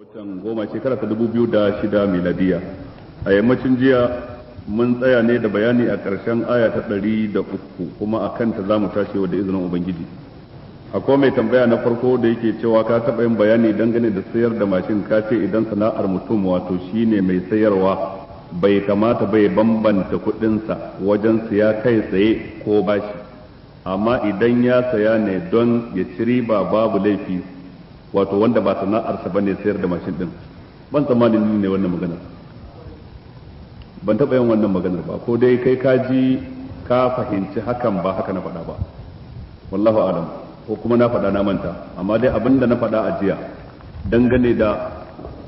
watan goma shekara ta 2006 miladiya. A yammacin jiya mun tsaya ne da bayani a ƙarshen aya ta 103 kuma a kanta za mu tashi da izinin ubangiji. Akwai mai tambaya na farko da yake cewa ka taɓa yin bayani dangane da sayar da mashin, ka ce idan sana'ar mutum wato shine mai sayarwa bai kamata bai bambanta kuɗinsa wajen siya kai tsaye ko bashi, amma idan ya saya ne don ya ci riba babu laifi, wato wanda ba sana'arsa bane sayar da mashin din. Ban tsammanin ne wannan magana, ban taɓa yin wannan maganar ba, ko dai kai ka ji ka fahimci hakan ba haka na faɗa ba, wallahu alam, ko kuma na faɗa na manta. Amma dai abinda na faɗa a jiya dangane da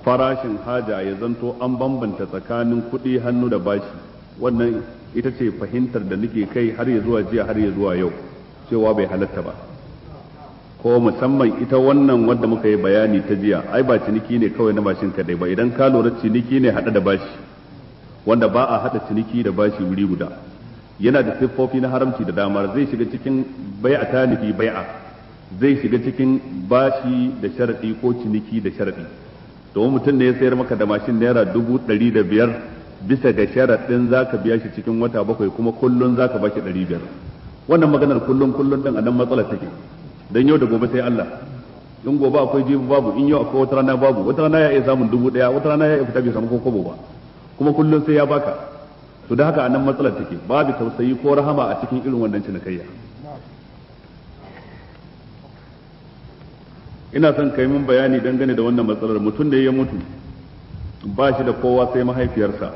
farashin haja ya zanto an bambanta tsakanin kuɗi hannu da bashi, wannan ita ce fahimtar da nake kai har ya zuwa jiya har ya zuwa yau, cewa bai halatta ba. Ko musamman ita wannan wadda muka yi bayani ta jiya, ai ba ciniki ne kawai na mashin kadai ba, idan ka lura ciniki ne hada da bashi, wanda ba a hada ciniki da bashi wuri guda, yana da siffofi na haramci da dama. Zai shiga cikin bai'a ta nufi bai'a, zai shiga cikin bashi da sharadi ko ciniki da sharadi. Domin mutum ne ya sayar maka da mashin naira 105,000 bisa ga sharadin zaka biya shi cikin wata 7 kuma kullun zaka bashi 500. Wannan maganar kullun din a nan matsala take. Dan yau da gobe sai Allah, in gobe akwai jibi babu, in yau akwai wata rana babu, wata rana ya iya samun 1,000, wata rana ya iya fita bai samu ko kobo ba, kuma kullum sai ya baka. To da haka anan matsalar take, babu tausayi ko rahama a cikin irin wannan cinikayya. Ina son kai min bayani dangane da wannan matsalar. Mutum da ya mutu ba shi da kowa sai mahaifiyarsa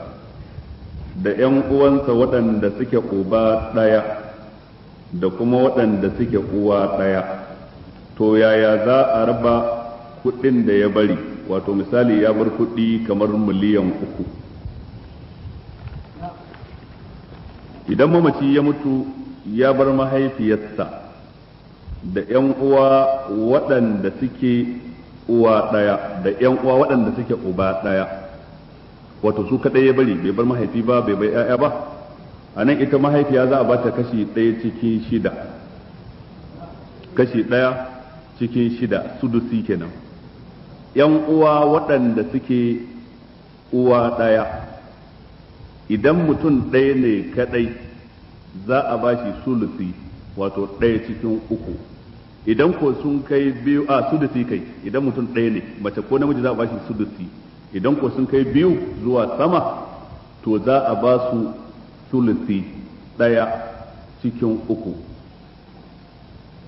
da 'yan uwansa waɗanda suke uba ɗaya da kuma waɗanda suke uwa ɗaya. To yaya za a raba kuɗin da ya bari? Wato misali ya bar kuɗi kamar miliyan 3. Idan mamaci ya mutu ya bar mahaifiyarsa da 'yan uwa waɗanda suke uwa ɗaya da 'yan uwa waɗanda suke uba ɗaya, wato su kaɗai ya bari, bai bar mahaifi ba, bai bai 'ya'ya ba. A nan ita mahaifiya za a ba ta kashi 1 cikin 6, kashi 1 cikin 6, sudusi kenan. 'Yan uwa waɗanda suke uwa ɗaya, idan mutum ɗaya ne kaɗai za a ba shi sulusi, wato 1 cikin 3. Idan ko sun kai biyu, sudusi kai, idan mutum ɗaya ne, mace ko namiji za a ba shi sudusi. Idan ko sun kai 2 zuwa sama, to za a ba su sulusi 1 cikin 3.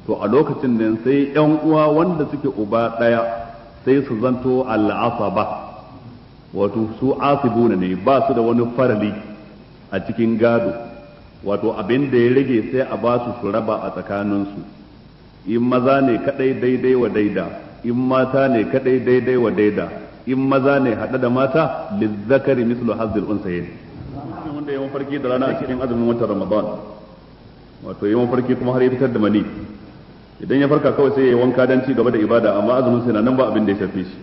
To a lokacin nan sai 'yan uwa wanda suke uba ɗaya sai su zanto al'asaba, wato su asibuna ne, ba su da wani farali a cikin gado, wato abin da ya rage sai a ba su su raba a tsakaninsu. In maza ne kadai daidai wa daida, in mata ne kadai daidai wa daida, in maza ne hada da mata lizzakari mislu hazzil unsayin. Wanda ya mafarki da rana a cikin azumin watan Ramadan, wato ya mafarki kuma har ya fitar da mani, idan ya farka kawai sai ya yi wanka dan ci gaba da ibada, amma azumin sai nan ba abin da ya shafe shi.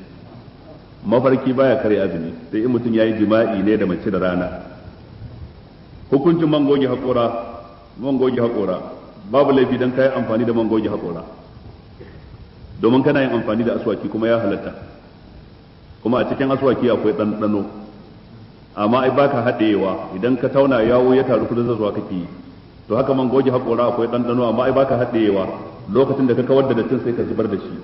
Mafarki baya kare azumi sai in mutum yayi jima'i ne da mace da rana. Hukuncin mangogi haƙora babu laifi dan kai amfani da mangogi haƙora, domin kana yin amfani da aswaki kuma ya halatta, kuma a cikin aswaki akwai ɗanɗano, amma ai baka haɗewa. Idan ka tauna yawo ya taru kudin zazuwa kake yi, to haka mangogi haƙora akwai ɗanɗano, amma ai baka haɗewa. Lokacin da ka kawar da dattin sai ka zubar da shi.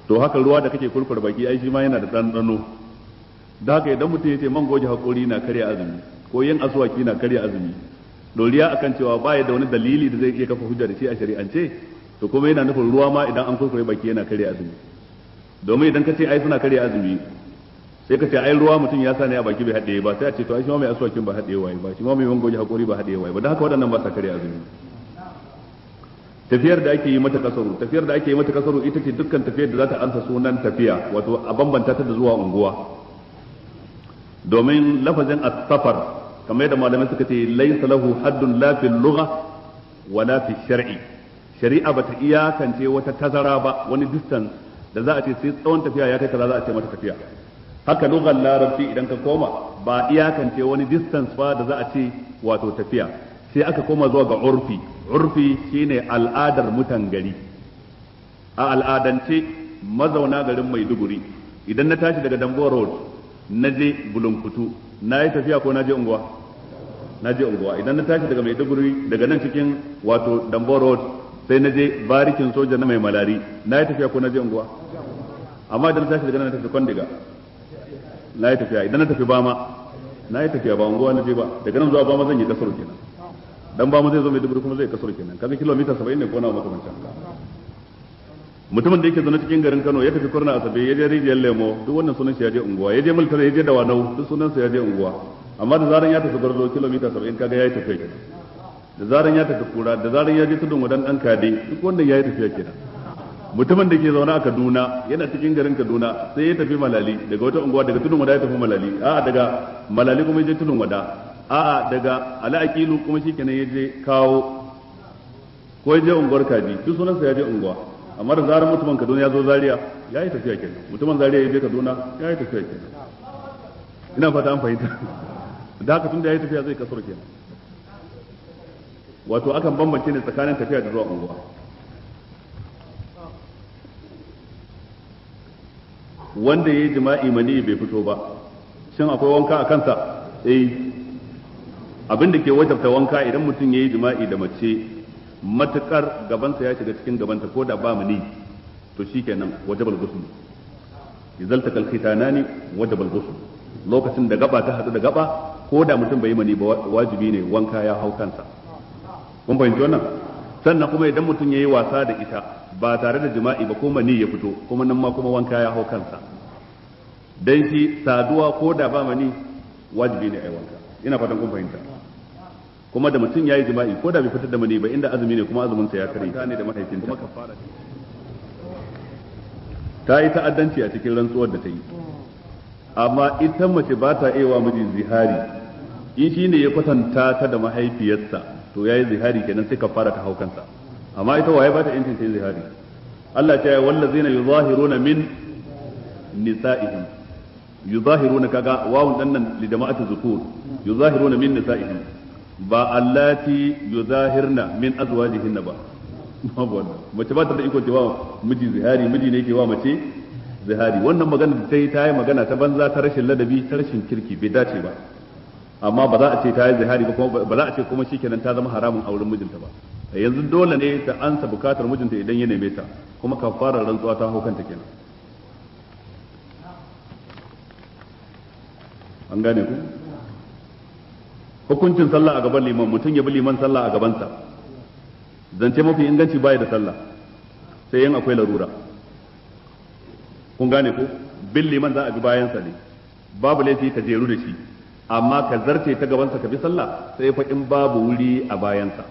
To haka ruwa da kake kurkur baki ai shi ma yana da ɗanɗano. Da haka idan mutum ya ce man goge haƙori na karya azumi ko yin aswaki na karya azumi, doriya akan cewa baya da wani dalili da zai iya kafa hujja da shi a shari'ance, to kuma yana nufin ruwa ma idan an kurkure baki yana karya azumi. Domin idan ka ce ai suna karya azumi, sai ka ce ai ruwa mutum ya sa ne a baki bai haɗe ba, sai a ce to ai shi ma mai aswakin ba haɗe waye ba, shi ma mai man goge haƙori ba haɗe waye ba, don haka waɗannan ba sa karya azumi. Tafiyar da ake yi mata kasaru ita ce dukkan tafiyar da za ta ansa sunan tafiya, wato a bambanta ta da zuwa unguwa. Domin lafazin as-safar kamar yadda malamai suka ce laysa lahu haddun la fil lugha wa la fi shar'i. Shari'a bata iyakance wata tazara ba, wani distance da za a ce sai tsawon tafiya ya kai kaza za a ce mata tafiya. Haka lugar larabci idan ka koma ba iyakance wani distance ba da za a ce wato tafiya, sai aka koma zuwa ga urfi shine al'adar mutan gari. A al'adance mazauna garin Maiduguri idan na tashi daga Dambuwa road na je Bulunkutu na yi tafiya ko na je unguwa idan na tashi daga Maiduguri daga nan cikin wato Dambuwa road sai na je barikin soja na Mai Malari na yi tafiya ko na je unguwa amma idan na tashi daga nan na tafi Kwandiga na yi tafiya idan na tafi Bama na yi tafiya ba unguwa na je ba daga nan zuwa Bama zan yi kasar kenan dan Bama zai zo Maiduguri kuma zai kasar kenan kaga kilomita 70 ne ko na makamancin mutumin da yake zaune cikin garin Kano ya tafi Kurna Asabe ya je Rijiyar Lemo duk wannan sunan shi ya je unguwa ya je Multara ya je Dawanau duk sunan sa ya je unguwa amma da zaran ya tafi Garzo kilomita 70 kaga yayi tafiya kenan da zaran ya tafi Kura da zaran ya je Tudun Wadan dan Kade duk wannan yayi tafiya kenan mutumin da ke zaune a Kaduna yana cikin garin Kaduna sai ya tafi Malali daga wata unguwa daga Tudun Wada ya tafi Malali a'a daga Malali kuma ya je Tudun Wada a'a daga Ala'akilu kuma shikenan ya je Kawo ko ya je unguwar Kaji duk sunan sa ya je unguwa amma da zarar mutumin Kaduna ya zo Zaria ya yi tafiya kenan mutumin Zaria ya je Kaduna ya yi tafiya kenan ina fata an fahimta da haka tunda ya yi tafiya zai kasar kenan wato akan bambance ne tsakanin tafiya da zuwa unguwa wanda ya yi jima'i mani bai fito ba shin akwai wanka a kansa abin da ke wajabta wanka idan mutum ya yi jima'i da mace matukar gabansa ya shiga cikin gabanta ko da ba mani to shikenan wajibal ghusl idan takal khitanani wajibal ghusl lokacin da gaba ta hadu da gaba ko da mutum bai mani ba wajibi ne wanka ya hau kansa kun fahimci wannan sannan kuma idan mutum yayi wasa da ita ba tare da jima'i ba ko mani ya fito kuma nan ma kuma wanka ya hau kansa dan shi saduwa ko da ba mani wajibi ne ai wanka ina fatan kun fahimta kuma da mutum ya yi jima'i ko da bai fitar da mani ba inda azumi ne kuma azumin sa ya kare ta ne da mahaifinta kuma kafara ta yi ta'addanci a cikin rantsuwar da ta yi amma ita mace ba ta iya wa miji zihari in shi ne ya kwatanta ta da mahaifiyarsa to ya yi zihari kenan sai kafara ta hau kansa amma ita waye ba ta yancin ta yi zihari Allah ta yi wallazina yuzahiruna min nisa'ihim yuzahiruna kaga wawun dannan li jama'ati zukur yuzahiruna min nisa'ihim ba allati yuzahirna min azwajihinna ba babu wannan mace ba ta da iko cewa miji zihari miji ne yake wa mace zihari wannan magana da ta yi magana ta banza ta rashin ladabi ta rashin kirki bai dace ba amma ba za a ce ta yi zihari ba kuma ba za a ce kuma shikenan ta zama haramun auren mijinta ba yanzu dole ne ta ansa bukatar mijinta idan ya neme ta kuma kafarar rantsuwa ta hukanta kenan an gane ku hukuncin sallah a gaban liman mutum ya bi liman sallah a gabansa zance mafi inganci baya da sallah sai yin akwai larura kun gane ko bin liman za a bi bayansa ne babu laifi ka jeru da shi amma ka zarce ta gabansa ka bi sallah sai fa in babu wuri a bayansa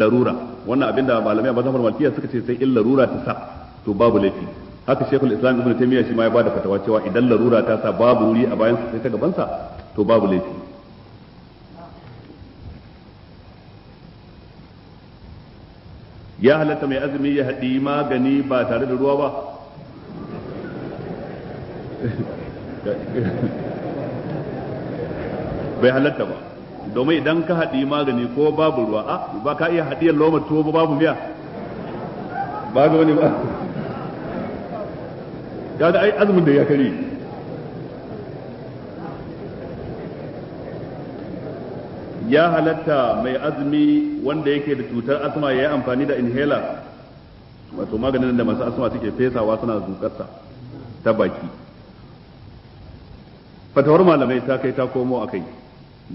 larura wannan abinda malamai a mazhabar malikiya suka ce sai in larura ta sa to babu laifi haka shekul islam ibn taymiya shi ma ya bada fatawa cewa idan larura ta sa babu wuri a bayansa sai ta gabansa to babu laifi ya halatta mai azumi ya haɗi magani ba tare da ruwa ba bai halatta ba domin idan ka haɗi magani ko babu ruwa ba ka iya haɗiyar lomar tuwo babu miya ba ga wani ba kaga ai azumin da ya kare ya halatta mai azumi wanda yake da cutar asma ya yi amfani da inhaler wato maganin da masu asma suke fesawa suna zukarsa ta baki fatawar malamai ta kai ta komo a kai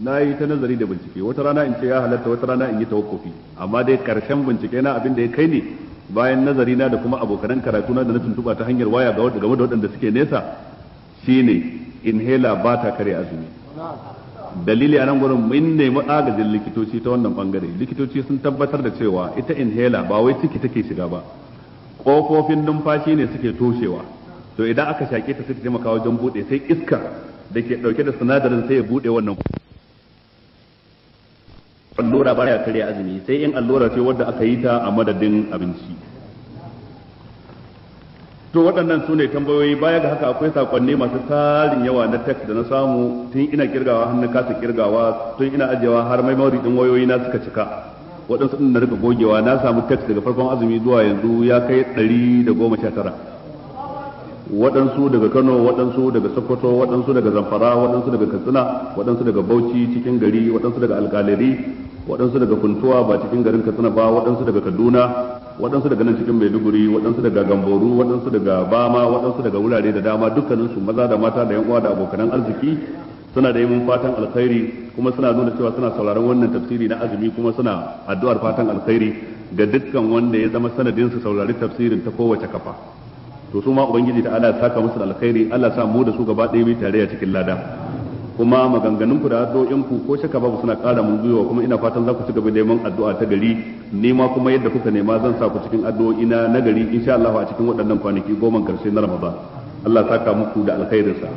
na yi ta nazari da bincike wata rana in ce ya halatta wata rana in yi tawakkufi amma dai karshen bincike na abin da ya kai ne bayan nazari na da kuma abokanan karatu na da na tuntuba ta hanyar waya game da waɗanda suke nesa shine inhaler ba ta kare azumi dalili a nan gurin mun nemi agajin likitoci ta wannan bangare likitoci sun tabbatar da cewa ita inhaler ba wai ciki take shiga ba kofofin numfashi ne suke toshewa to idan aka shaƙe ta sai ta taimaka wajen bude sai iska da ke dauke da sinadarin sai ya bude wannan allura ba ya karya azumi sai in allura ce wadda aka yi ta a madadin abinci to waɗannan su ne tambayoyi baya ga haka akwai sakonni masu tarin yawa na text da na samu tun ina kirgawa har na kasa kirgawa tun ina ajewa har memory din wayoyi na suka cika waɗansu din na rika gogewa na samu text daga farkon azumi zuwa yanzu ya kai 119 waɗansu daga Kano, waɗansu daga Sokoto, waɗansu daga Zamfara, waɗansu daga Katsina, waɗansu daga Bauchi cikin gari, waɗansu daga Alƙaleri, waɗansu daga Funtuwa ba cikin garin Katsina ba, waɗansu daga Kaduna, waɗansu daga nan cikin Maiduguri, waɗansu daga Gamboru, waɗansu daga Bama, waɗansu daga wurare da dama, dukkaninsu maza da mata da yan uwa da abokanan arziki suna da yin fatan alkhairi, kuma suna nuna cewa suna sauraron wannan tafsiri na azumi, kuma suna addu'ar fatan alkhairi ga dukkan wanda ya zama sanadin su saurari tafsirin ta kowace kafa. To su ma ubangiji ta Allah ya saka musu alkhairi, Allah sa mu da su gaba ɗaya mai tare a cikin lada. Kuma maganganun ku da addu'o'in ku ko shaka babu suna ƙara mun gwiwa, kuma ina fatan za ku ci gaba da neman addu'a ta gari, ni ma kuma yadda kuka nema zan sa ku cikin addu'o'i na gari insha Allah a cikin waɗannan kwanaki 10 karshe na Ramadan. Allah ya saka muku da alkhairinsa.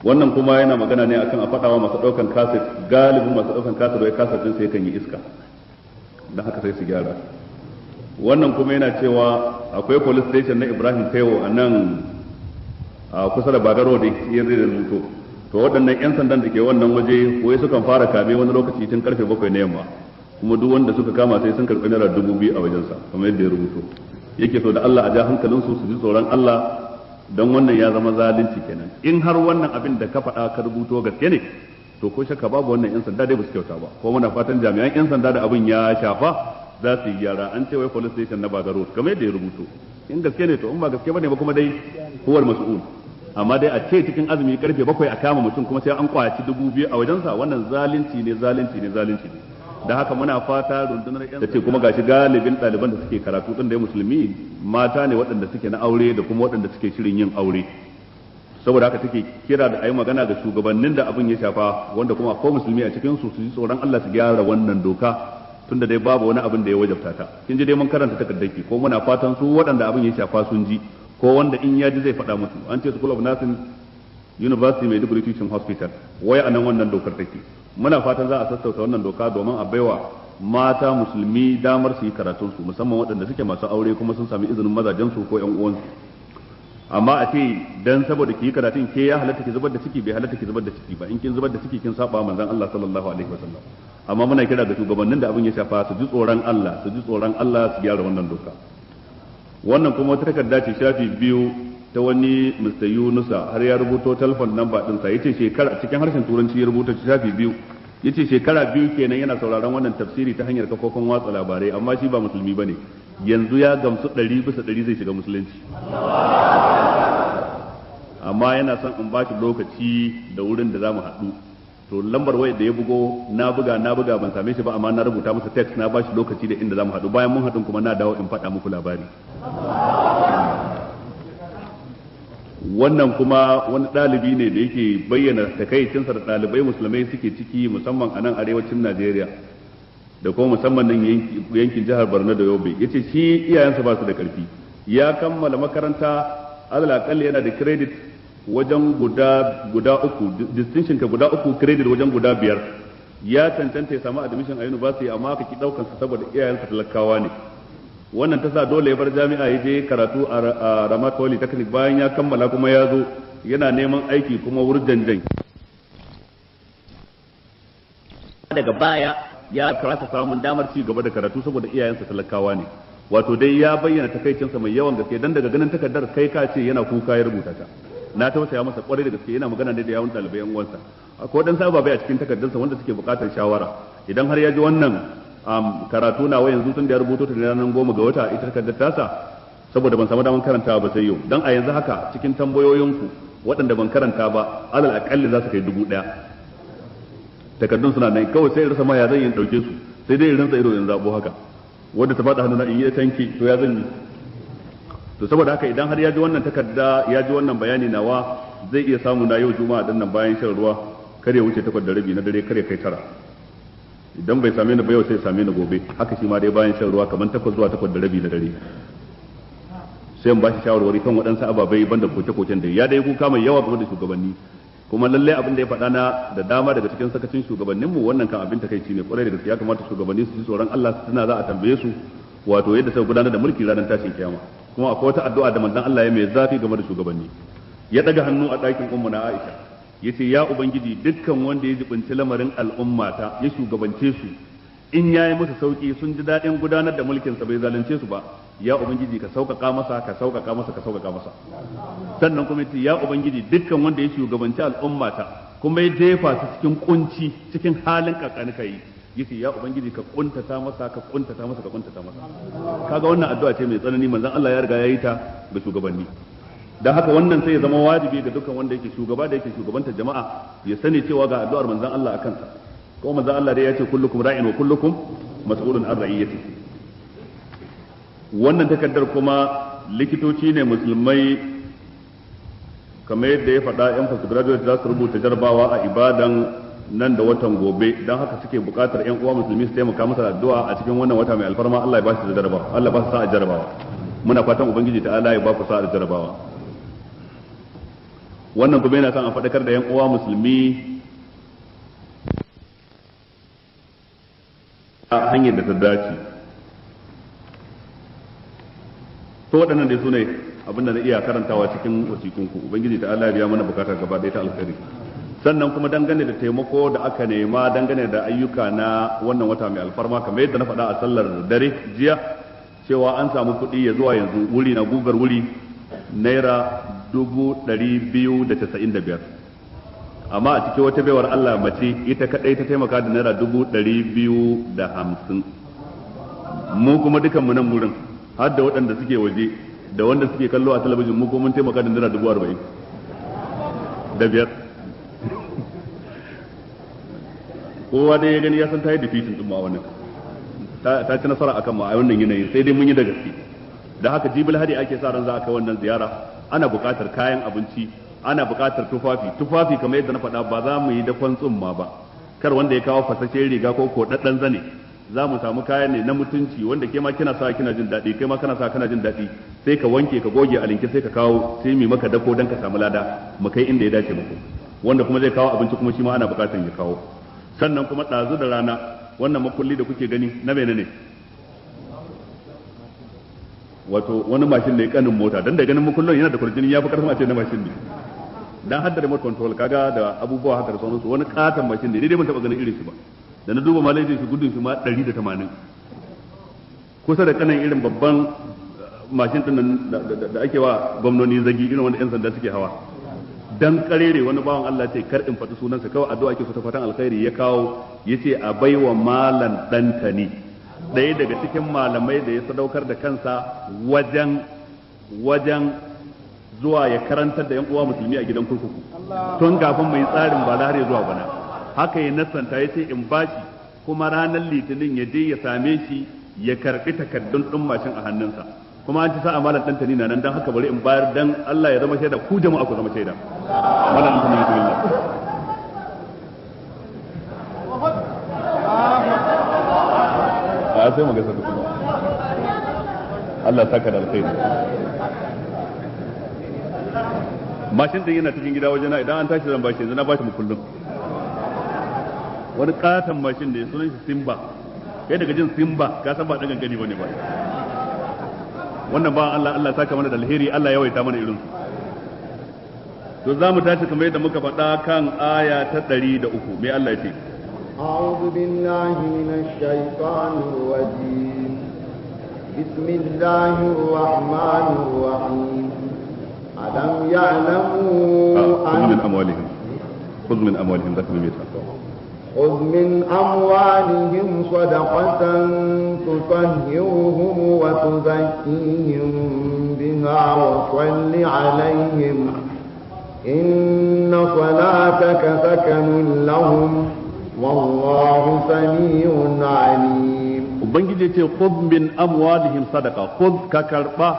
Wannan kuma yana magana ne akan a faɗawa masu ɗaukan kaset, galibin masu ɗaukan kaset wai kaset ɗin sai kan yi iska, don haka sai su gyara. Wannan kuma yana cewa akwai police station na Ibrahim Taiwo a nan a kusa da Bagaro da ya zai da rubuto, to waɗannan 'yan sandan da ke wannan waje wai sukan fara kame wani lokaci tun karfe 7 na yamma, kuma duk wanda suka kama sai sun karɓi naira 2,000 a wajensa kamar yadda ya rubuto. Yake so da Allah a ja hankalinsu su ji tsoron Allah, don wannan ya zama zalunci kenan. In har wannan abin da ka faɗa ka rubuto gaske ne, to ko shakka babu wannan 'yan sanda dai ba su kyauta ba, ko muna fatan jami'an 'yan sanda da abin ya shafa za su yi gyara. An ce wai police station na Bagaro kamar yadda ya rubuto, in gaske ne to in ba gaske bane ba kuma dai huwar mas'ul, amma dai a ce cikin azumi karfe 7 a kama mutum kuma sai an kwaci 2,000 a wajensa, wannan zalunci ne. Da haka muna fata rundunar yan ce kuma gashi galibin ɗaliban da suke karatu din da musulmi mata ne waɗanda suke na aure da kuma waɗanda suke shirin yin aure, saboda haka take kira da ayi magana ga shugabannin da abin ya shafa, wanda kuma akwai musulmi a cikin su ji tsoron Allah su gyara wannan doka, tunda dai babu wani abin da ya wajabta ta. Kin ji dai mun karanta takardarki, ko muna fatan su waɗanda abin ya shafa sun ji, ko wanda in ya ji zai faɗa musu. An ce School of Nursing University Maiduguri Teaching Hospital waya anan wannan dokar take. Muna fatan za a sassauta wannan doka domin a baiwa mata musulmi damar su yi karatun su, musamman waɗanda suke masu aure kuma sun sami izinin mazajen su ko ƴan uwansu. Amma a ce dan saboda ki yi karatun ke ya halatta ki zubar da ciki, bai halatta ki zubar da ciki ba. In kin zubar da ciki kin saba manzon Allah sallallahu alaihi wasallam. Amma muna kira ga shugabannin da abin ya shafa su ji tsoron Allah, su gyara wannan doka. Wannan kuma wata takarda ce shafi 2 ta wani Mr. Yunusa, har ya rubuto telephone number ɗinsa, yace shekara cikin harshen turanci ya rubuta shafi 2, yace shekara 2 kenan yana sauraron wannan tafsiri ta hanyar kafofin watsa labarai, amma shi ba musulmi bane, yanzu ya gamsu 100% zai shiga musulunci, amma yana son in bashi lokaci da wurin da zamu haɗu. To lambar wayar da ya bugo na buga ban same shi ba, amma na rubuta masa text na bashi lokaci da inda zamu haɗu, bayan mun haɗu kuma na dawo in faɗa muku labari. Wannan kuma wani ɗalibi ne da yake bayyana takaicinsa da ɗalibai musulmai suke ciki, musamman a nan arewacin Najeriya da kuma musamman nan yankin jihar Borno da Yobe. Yace shi iyayensa ba su da ƙarfi, ya kammala makaranta alal akalli yana da credit wajen guda 3, distinction ka guda 3, credit wajen guda 5. Ya cancanta ya samu admission a university, amma aka ki daukan sa saboda iyayensa talakawa ne. Wannan ta sa dole ya bar jami'a ya je karatu a Ramat Polytechnic. Bayan ya kammala kuma ya zo yana neman aiki kuma wurjanjan. Daga baya ya karata samun damar ci gaba da karatu saboda iyayensa talakawa ne. Wato dai ya bayyana takaicinsa mai yawan gaske, dan daga ganin takardar kai ka ce yana kuka ya rubuta ta. Na tausaya masa kwarai da gaske, yana magana ne da yawun ɗalibai yan uwansa. Akwai wadansu ababai a cikin takardarsa wanda suke buƙatar shawara. Idan har ya ji wannan karatu nawa yanzu tun da ya rubuto ta ranar 10 ga wata ita takardar tasa, saboda ban samu damar karantawa ba sai yau, dan a yanzu haka cikin tambayoyinku waɗanda ban karanta ba alal akalli za su kai 1000. Takardun suna nan, kawai sai rasa ma ya zan yi dauke su, sai dai rinsa ido in zabo haka, wanda ta faɗa hannuna in yi tanki to ya zan yi. To saboda haka idan har ya ji wannan takarda, ya ji wannan bayani nawa, zai iya samu na yau juma'a din nan bayan shan ruwa, kar ya wuce 8:30 na dare, kar ya kai 9. Idan bai same ni ba yau sai same ni gobe, haka shi ma dai bayan shan ruwa kamar 8 zuwa 8:30 na dare. Sai in ba shi shawarwari kan waɗansu ababai banda koke-koken da ya dai kuka mai yawa game da shugabanni, kuma lallai abin da ya faɗa na da dama daga cikin sakacin shugabanninmu wannan kan abin takaici ne kwarai da gaske. Ya kamata shugabanni su ji tsoron Allah, su tuna za a tambaye su wato yadda suka gudanar da mulki ranar tashin kiyama. Kuma akwai wata addu'a da manzon Allah ya mai zafi game da shugabanni. Ya daga hannu a ɗakin ummu na Aisha, yace ya ubangiji dukkan wanda ya jibinci lamarin al'ummata ya shugabance su, in yayi musu sauki sun ji daɗin gudanar da mulkin sa bai zalunce su ba, ya ubangiji ka sauƙaƙa masa ka sauƙaƙa masa ka sauƙaƙa masa. Sannan kuma yace ya ubangiji dukkan wanda ya shugabanci al'ummata kuma ya jefa su cikin kunci cikin halin kakani kai yace ya ubangiji ka kuntata masa ka kuntata masa ka kuntata masa. Kaga wannan addu'a ce mai tsanani, manzon Allah ya riga ya yi ta ga shugabanni. Dan haka wannan sai ya zama wajibi ga dukkan wanda yake shugaba da yake shugabantar jama'a ya sani cewa ga addu'ar manzon Allah akan sa. Kuma manzon Allah dai ya ce kullukum ra'in wa kullukum mas'ulun an ra'iyatihi. Wannan takardar kuma likitoci ne musulmai kamar yadda ya faɗa yan postgraduate za su rubuta jarabawa a Ibadan nan da watan gobe, don haka suke buƙatar yan uwa musulmi su taimaka masa addu'a a cikin wannan wata mai alfarma. Allah ya ba su jarabawa, Allah ba su sa'a jarabawa. Muna fatan ubangiji ta Allah ya ba ku sa'a jarabawa. Wannan kuma yana son a faɗakar da yan uwa musulmi a hanyar da ta dace. To waɗannan dai su ne abinda na iya karantawa cikin wasikunku. Ubangiji ta Allah ya biya mana bukatar gaba ɗaya ta alkhairi. Sannan kuma dangane da taimako da aka nema dangane da ayyuka na wannan wata mai alfarma, kamar yadda na faɗa a sallar dare jiya cewa an samu kuɗi ya zuwa yanzu wuri na gugar wuri naira 295, amma a cikin wata baiwar Allah mace ita kadai ta taimaka da naira 250. mu kuma dukan mu nan wurin har da waɗanda suke waje da wanda suke kallo a talabijin mu kuma mun taimaka da naira 40,000 da biyar. Kowa dai ya gani ya san ta yi defeating din ma wannan ta ci nasara akan mu a wannan yanayin, sai dai mun yi da gaske. Da haka jibil hadi ake sa ran za a kai wannan ziyara. Ana buƙatar kayan abinci, ana buƙatar tufafi kamar yadda na faɗa ba za mu yi dakon tsumma ba, kar wanda ya kawo fasashen riga ko koɗaɗɗen zane. Za mu samu kaya ne na mutunci wanda ke ma kina sa kina jin daɗi, kai ma kana sa kana jin daɗi, sai ka wanke ka goge a linke sai ka kawo, sai mu maka dako dan ka samu lada mu kai inda ya dace muku. Wanda kuma zai kawo abinci kuma shi ma ana buƙatar ya kawo. Sannan kuma ɗazu da rana wannan makulli da kuke gani na menene? Wato wani mashin ne kanin mota, dan da ganin makullin yana da kurjini ya fi karfin a ce na mashin ne. Dan hadda remote control kaga da abubuwa haka da sauransu, wani katon mashin ne dai ban taɓa ganin irin shi ba. Da na duba malajin shi gudun shi ma 180, kusa da kanan irin babban mashin din da ake wa gwamnoni zagi irin wanda yan sanda suke hawa. Dan karere wani bawan Allah ce kar in faɗi sunansa, kawai addu'a ke so ta fatan alkhairi ya kawo, yace a baiwa malan dantani, ɗaya daga cikin malamai da ya sadaukar da kansa wajen zuwa ya karantar da yan uwa musulmi a gidan kurkuku tun kafin mai tsarin ba har zuwa bana. Haka ya nasanta ya ce in bashi, kuma ranar litinin ya je ya same shi ya karbi takardun ɗin mashin a hannunsa, kuma an ci sa'a malam ɗan tani na nan, don haka bari in bayar dan Allah ya zama shaida, ku jama'a ku zama shaida. Malam ɗan tani a sai mu gasa kuma Allah saka da alkhairi. Mashin din yana cikin gida wajena, idan an tashi zan bashi, yanzu na bashi mu kullum. Wani katon mashin da ya sunan shi Simba, kai daga jin Simba ka san ba dan gangani bane ba. Wannan ba Allah saka mana da alheri, Allah ya yawaita mana irin su. To za mu tashi kamar yadda muka faɗa kan aya ta 103, me Allah ya ce? أعوذ بالله من الشيطان الرجيم. بسم الله الرحمن الرحيم. ألم يعلموا خذ من أموالهم خذ من أموالهم صدقة تطهرهم وتزكيهم بها وصل عليهم إن صلاتك سكن لهم والله سميع عليم. Ubangiji ce khudh min amwalihim sadaqa, khudh ka karba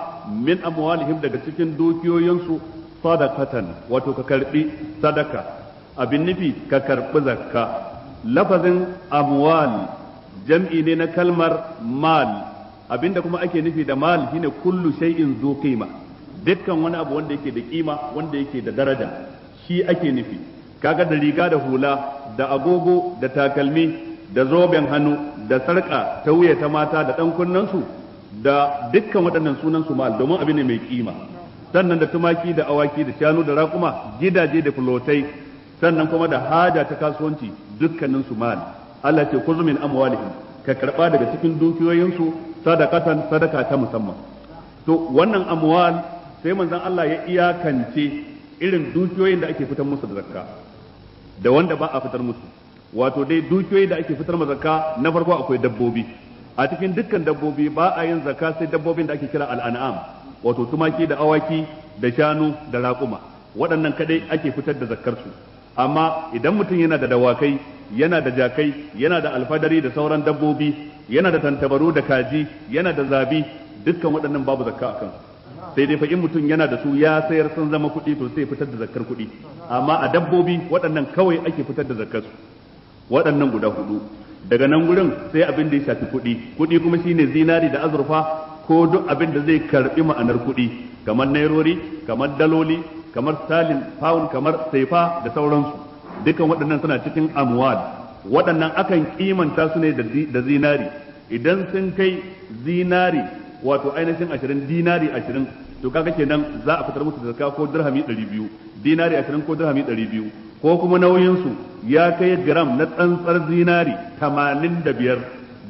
min amwalihim daga cikin dukiyoyinsu sadaqatan, wato ka karbi sadaka, abin nufi ka karbi zakka. Lafazin amwal jam'i ne na kalmar mal, abinda kuma ake nufi da mal shine kullu shay'in zu qima, dukkan wani abu wanda yake da kima wanda yake da daraja shi ake nufi. Kaga da riga da hula da agogo da takalmi da zoben hannu da sarka ta wuya ta mata da dan kunnansu da dukkan waɗannan sunan su mal, domin abin ne mai kima. Sannan da tumaki da awaki da shanu da raƙuma, gidaje da fulotai, sannan kuma da haja ta kasuwanci, dukkanin su mal. Allah ce khudh min amwalihim, ka karba daga cikin dukiyoyinsu sadaqatan sadaka ta musamman. To wannan amwal sai manzon Allah ya iyakance irin dukiyoyin da ake fitar musu da zakka da wanda ba a fitar musu. Wato dai dukiyoyi da ake fitar ma zakka na farko akwai dabbobi. A cikin dukkan dabbobi ba a yin zakka sai dabbobin da ake kira al'an'am, wato tumaki da awaki da shanu da raƙuma. Waɗannan kadai ake fitar da zakkar su. Amma idan mutum yana da dawakai, yana da jakai, yana da alfadari da sauran dabbobi, yana da tantabaru da kaji, yana da zabi, dukkan waɗannan babu zakka a kansu. Sai dai fa in mutum yana da su ya sayar sun zama kuɗi to sai fitar da zakkar kuɗi. Amma a dabbobi waɗannan kawai ake fitar da zakkar su. Waɗannan guda hudu. Daga nan gurin sai abin da ya shafi kuɗi. Kuɗi kuma shine zinari da azurfa ko duk abin da zai karɓi ma'anar kuɗi, kamar nairori, kamar daloli, kamar sterling pound, kamar saifa da sauransu. Dukan waɗannan suna cikin amwal. Waɗannan akan kimanta su ne da zinari. Idan sun kai zinari wato ainihin 20 dinari 20 to kaga kenan za a fitar musu da zakka ko dirhami 200, dinari 20 ko dirhami 200, ko kuma nauyin su ya kai gram na tsantsar zinari 85.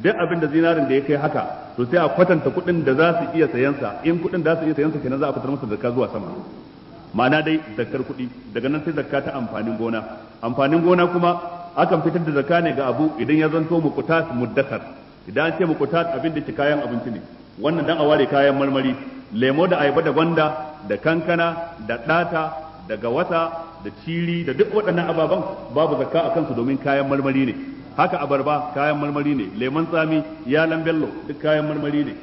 Duk abin da zinarin da ya kai haka to sai a kwatanta kuɗin da za su iya sayansa. In kuɗin da za su iya sayansa kenan za a fitar musu da zakka zuwa sama. Ma'ana dai zakkar kuɗi. Daga nan sai zakka ta amfanin gona. Amfanin gona kuma akan fitar da zakka ne ga abu idan ya zanto muqtat muddakar. Idan an ce muqtat abin da ke kayan abinci ne, wannan dan a ware kayan marmari, lemo da ayaba da gwanda da kankana da ɗata da gawata da ciri da duk waɗannan ababen babu zakka a kansu domin kayan marmari ne. Haka abarba kayan marmari ne, lemon tsami, yalan bello duk kayan marmari ne.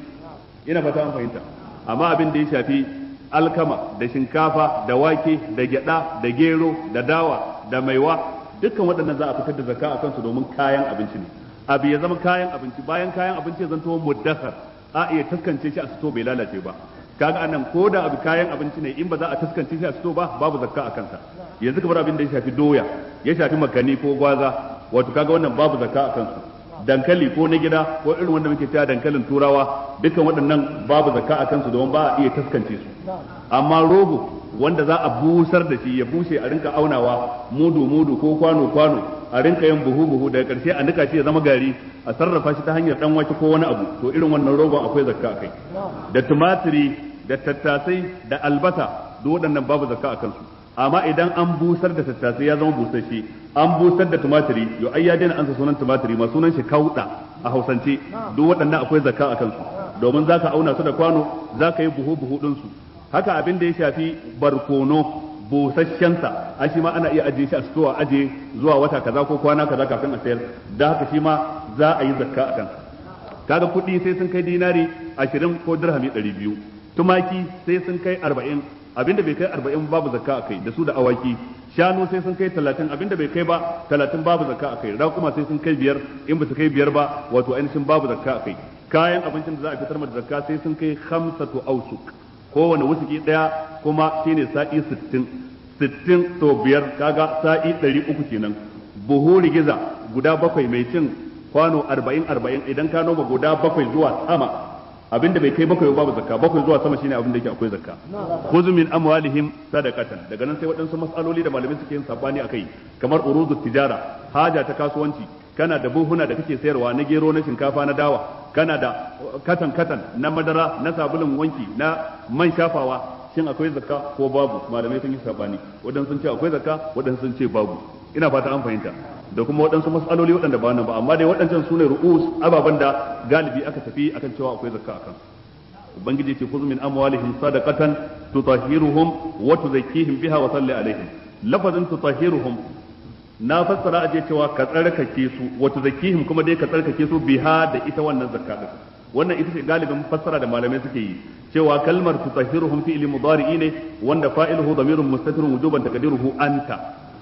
Ina fata an fahimta. Amma abin da ya shafi alkama da shinkafa da wake da gyada da gero da dawa da maiwa, dukkan waɗannan za a fitar da zakka a kansu domin kayan abinci ne. Abu ya zama kayan abinci, bayan kayan abinci ya zanto muddakar, a iya taskance shi a sito bai lalace ba. Kaga anan ko da abu kayan abinci ne in ba za a taskance shi a sito ba babu zakka a kansa. Yanzu kamar abin da ya shafi doya, ya shafi makani ko gwaza, wato kaga wannan babu zakka a kansu. Dankali ko na gida ko irin wanda muke cewa dankalin turawa, dukkan waɗannan babu zakka a kansu domin ba a iya taskance su. Amma rogo wanda za a busar da shi ya bushe a rinka aunawa mudu mudu ko kwano kwano, a rinka yin buhu buhu daga karshe a nika shi ya zama gari, a sarrafa shi ta hanyar dan wake ko wani abu, to irin wannan rogon akwai zakka a kai. Da tumatiri da tattasai da albasa duk waɗannan babu zakka a kansu. Amma idan an busar da tattasai ya zama busasshe, an busar da tumatiri, yo ai ya daina ansa sunan tumatiri ma sunan shi kauda a Hausance, duk waɗannan akwai zakka a kansu domin zaka auna su da kwano, zaka yi buhu buhu din su. Haka abin da ya shafi barkono busasshensa a shi ma ana iya ajiye shi a sitowa ajiye zuwa wata kaza ko kwana kaza kafin a sayar, da haka shi ma za a yi zakka a kansa. Kaga kuɗi sai sun kai dinari 20 ko dirhami 200, tumaki sai sun kai 40, abinda bai kai 40 babu zakka a kai, da su da awaki. Shanu sai sun kai 30, abinda bai kai ba 30 babu zakka a kai. Raƙuma sai sun kai 5, in ba su kai 5 ba wato ainihin babu zakka a kai. Kayan abincin da za a fitar da zakka sai sun kai 5 ausuk, kowane wusuki daya kuma shine sa'i 60 to 5 kaga sa'i 300 kenan. Buhu rigiza guda 7 mai cin kwano 40 idan ka noma guda 7 zuwa sama, abinda bai kai 7 babu zakka, 7 zuwa sama shine abin da yake akwai zakka. Khudhu min amwalihim sadaqatan. Daga nan sai waɗansu mas'aloli da malamai suke yin sabani akai, kamar urudu tijara, haja ta kasuwanci. Kana da buhuna da kake sayarwa na gero, na shinkafa, na dawa, kana da katan na madara, na sabulun wanki, na man shafawa, shin akwai zakka ko babu? Malamai sun yi sabani, waɗansu sun ce akwai zakka, waɗansu sun ce babu. Ina fata an fahimta. Da kuma waɗansu mas'aloli waɗanda ba nan ba, amma dai waɗancan sune ru'us, ababan da galibi aka tafi akan cewa akwai zakka akan. Ubangiji ce khudh min amwalihim sadaqatan tutahhiruhum wa tuzakkihim biha wa salli alaihim. Lafazin tutahhiruhum na fassara aje cewa ka tsarkake su, wato zakihim kuma dai ka tsarkake su biha da ita wannan zakka din. Wannan ita ce galibin fassara da malamai suke yi, cewa kalmar tutahhiruhum fi'li mudari'i ne wanda fa'iluhu damirun mustatirun wujuban taqdiruhu anta,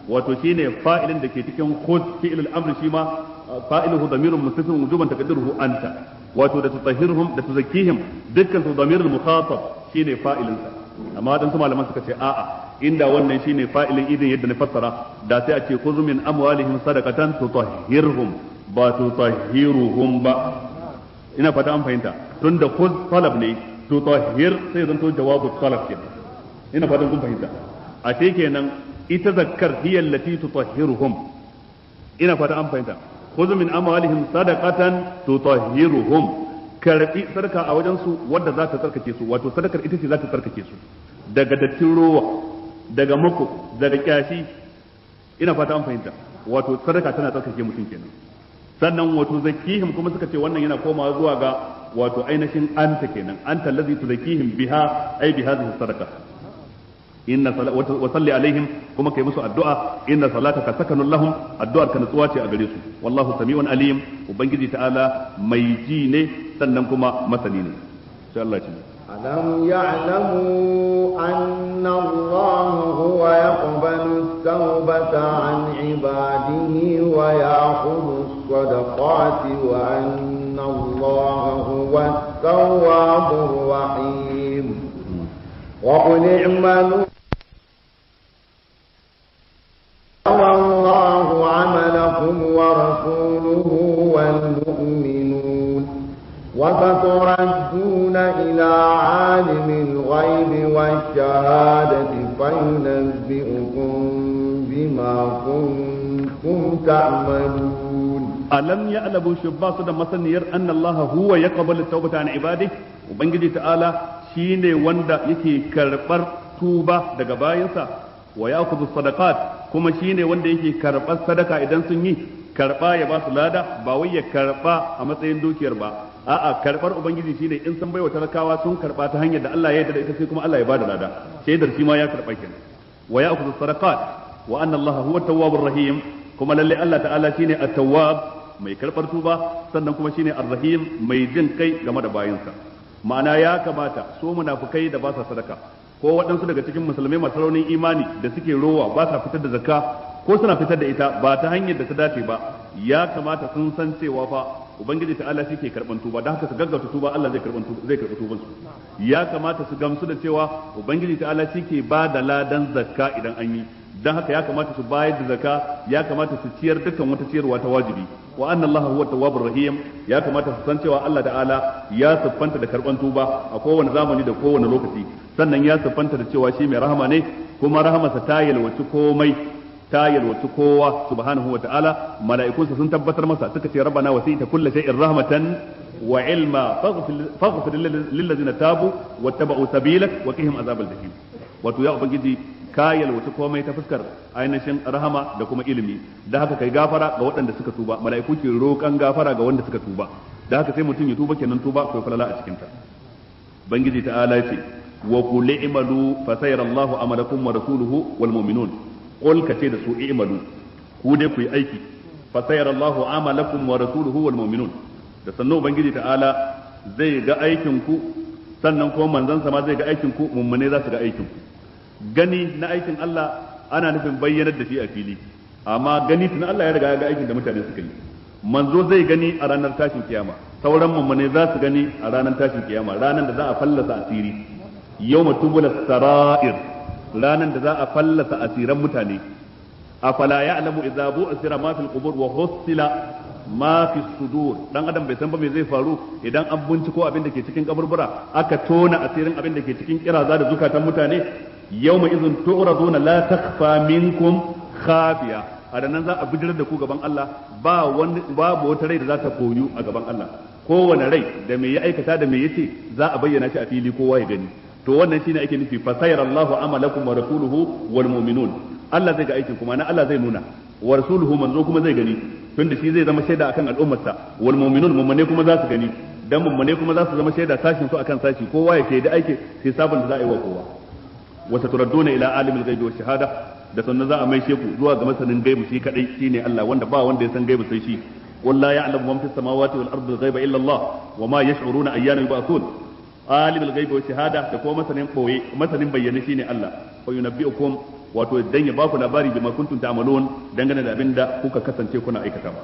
wato shine fa'ilin da ke cikin khudh fi'l al-amr shi ma fa'iluhu damirun mustatirun wujuban taqdiruhu anta, wato da tutahhiruhum da tuzakkihim dukkan su damirul mukhatab shine fa'ilin sa. Amma wadansu malaman suka ce a'a, inda wannan shine fa'ilin idin yadda na fassara da sai a ce khudh min amwalihim sadaqatan tutahhirhum ba tutahhiruhum ba. Ina fata an fahimta, tunda khudh talab ne, tutahhir sai zanto jawabu talab kenan. Ina fata kun fahimta. A ce kenan ita zakkar hiya allati tutahhiruhum. Ina fata an fahimta. Khudh min amwalihim sadaqatan tutahhiruhum, karbi sadaka a wajen su wanda za ta tsarkake su, wato sadakar ita ce za ta tsarkake su daga dattin rowa, daga mako, daga kyashi. Ina fata an fahimta, wato sadaka tana tsarkake mutum kenan. Sannan wato zakihim kuma suka ce wannan yana komawa zuwa ga wato ainihin anta kenan, anta allazi tuzakihim biha ay bi hadhihi sadaqa. Wa salli alaihim, kuma kai musu addu'a, inna salataka sakanun lahum, addu'ar ka nutsuwa ce a gare su. Wallahu sami'un alim, ubangiji ta'ala mai ji ne sannan kuma masani ne. Sai Allah ya ce ألم يعلموا أن الله هو يقبل التوبة عن عباده ويأخذ الصدقات وأن الله هو التواب الرحيم وقل اعملوا والله عملكم ورسوله والمؤمنون وستردون إلى عالم الغيب والشهادة فينبئكم بما كنتم تعملون ألم يعلموا شباس مسنير أن الله هو يقبل التوبة عن عباده وبنجي تعالى شيني وندا يكي كربر توبة دقباينسا ويأخذ الصدقات كما شيني وندا يكي كربر صدقة إذن سنيي karba ya ba su lada ba wai ya karba a matsayin dukiyar ba, a'a karbar ubangiji shine in san baiwa talakawa sun karba ta hanyar da Allah ya yarda da ita sai kuma Allah ya bada lada, shaidar shi ma ya karba kenan. Wa ya'khudhu sadaqat wa anna Allah huwa at-tawwabur rahim, kuma lalle Allah ta'ala shine at-tawwab mai karbar tuba, sannan kuma shine ar-rahim mai jin kai game da bayinsa. Ma'ana ya kamata so munafukai da ba sa sadaka ko waɗansu daga cikin musulmai masu raunin imani da suke rowa ba sa fitar da zakka ko suna fitar da ita ba ta hanyar da ta dace ba, ya kamata sun san cewa fa ubangiji ta'ala shi ke karban tuba, da haka su gaggauta tuba, Allah zai karbi tuban su. Ya kamata su gamsu da cewa ubangiji ta'ala shi ke ba da ladan zakka idan an yi, dan haka ya kamata su bayar da zakka, ya kamata su ciyar dukkan wata ciyarwa ta wajibi. Wa anna Allah huwa tawwabur rahim, ya kamata su san cewa Allah ta'ala ya siffanta da karban tuba a kowane zamani da kowane lokaci, sannan ya siffanta da cewa shi mai rahama ne, kuma rahamarsa ta yalwaci komai, ta yalwaci kowa subhanahu wa ta'ala. Mala'ikunsa sun tabbatar masa, suka ce rabbana wasita kulli shay'in rahmatan wa ilma faghfir lil ladzina tabu wattaba'u sabilak wa qihim azabal jahim. Wato ya ubangiji ka yalwaci komai ta fuskar ainihin rahama da kuma ilimi, da haka kai gafara ga waɗanda suka tuba. Mala'iku ke roƙan gafara ga wanda suka tuba, da haka sai mutum ya tuba kenan, tuba akwai falala a cikin ta. Ubangiji ta'ala ya ce wa qul i'malu fa sayara Allahu amalakum wa rasuluhu wal mu'minun. Qul ka ce da su i'malu, ku dai ku yi aiki, fa sayara Allahu amalakum wa rasuluhu wal mu'minun, da sannan ubangiji ta'ala zai ga aikin ku, sannan kuma manzon sa ma zai ga aikin ku, mummune za su ga aikin ku. Gani na aikin Allah ana nufin bayyanar da shi a fili, amma gani tun Allah ya riga ya ga aikin da mutane suka yi. Manzo zai gani a ranar tashin kiyama, sauran mummune za su gani a ranar tashin kiyama, ranar da za a fallasa asiri, yawma tubula sara'ir, ranar da za a fallasa asiran mutane. Afala ya'lamu idza bu'sira ma fil qubur wa hussila ma fi sudur. Dan adam bai san ba me zai faru idan an binciko abin da ke cikin kaburbura, aka tona asirin abin da ke cikin kiraza da zukatan mutane. Yawma idhin tu'raduna la takhfa minkum khafiya, a nan za a bijirar da ku gaban Allah, babu wata rai da za ta koyu a gaban Allah. Kowane rai da me ya aikata da me yace za a bayyana shi a fili, kowa ya gani. To wannan shine ake nufi fa sayara Allahu amalakum wa rasuluhu wal mu'minun. Allah zai ga aikin kuma na Allah zai nuna, wa rasuluhu manzo kuma zai gani, tunda shi zai zama shaida akan al'ummarsa, wal mu'minun mummune kuma za su gani, dan mummune kuma za su zama shaida sashin su akan sashi, kowa ya shaida aiki sai sabon da za a yi wa kowa. Wa saturadduna ila alimil ghaibi wash shahada, da sannan za a maishe ku zuwa ga masanin gaibu shi kadai, shine Allah wanda ba wanda ya san gaibu sai shi. Wallahi ya'lamu man fis samawati wal ardi al-ghaiba illa Allah wa ma yash'uruna ayyana yub'athun. Alimul ghaibi wash shahada, da kuma masanin boye, masanin bayyane shine Allah. Fa yunabbi'ukum, wato dan ya baku labari bima kuntum ta'malun, dangane da abinda kuka kasance kuna aikatawa.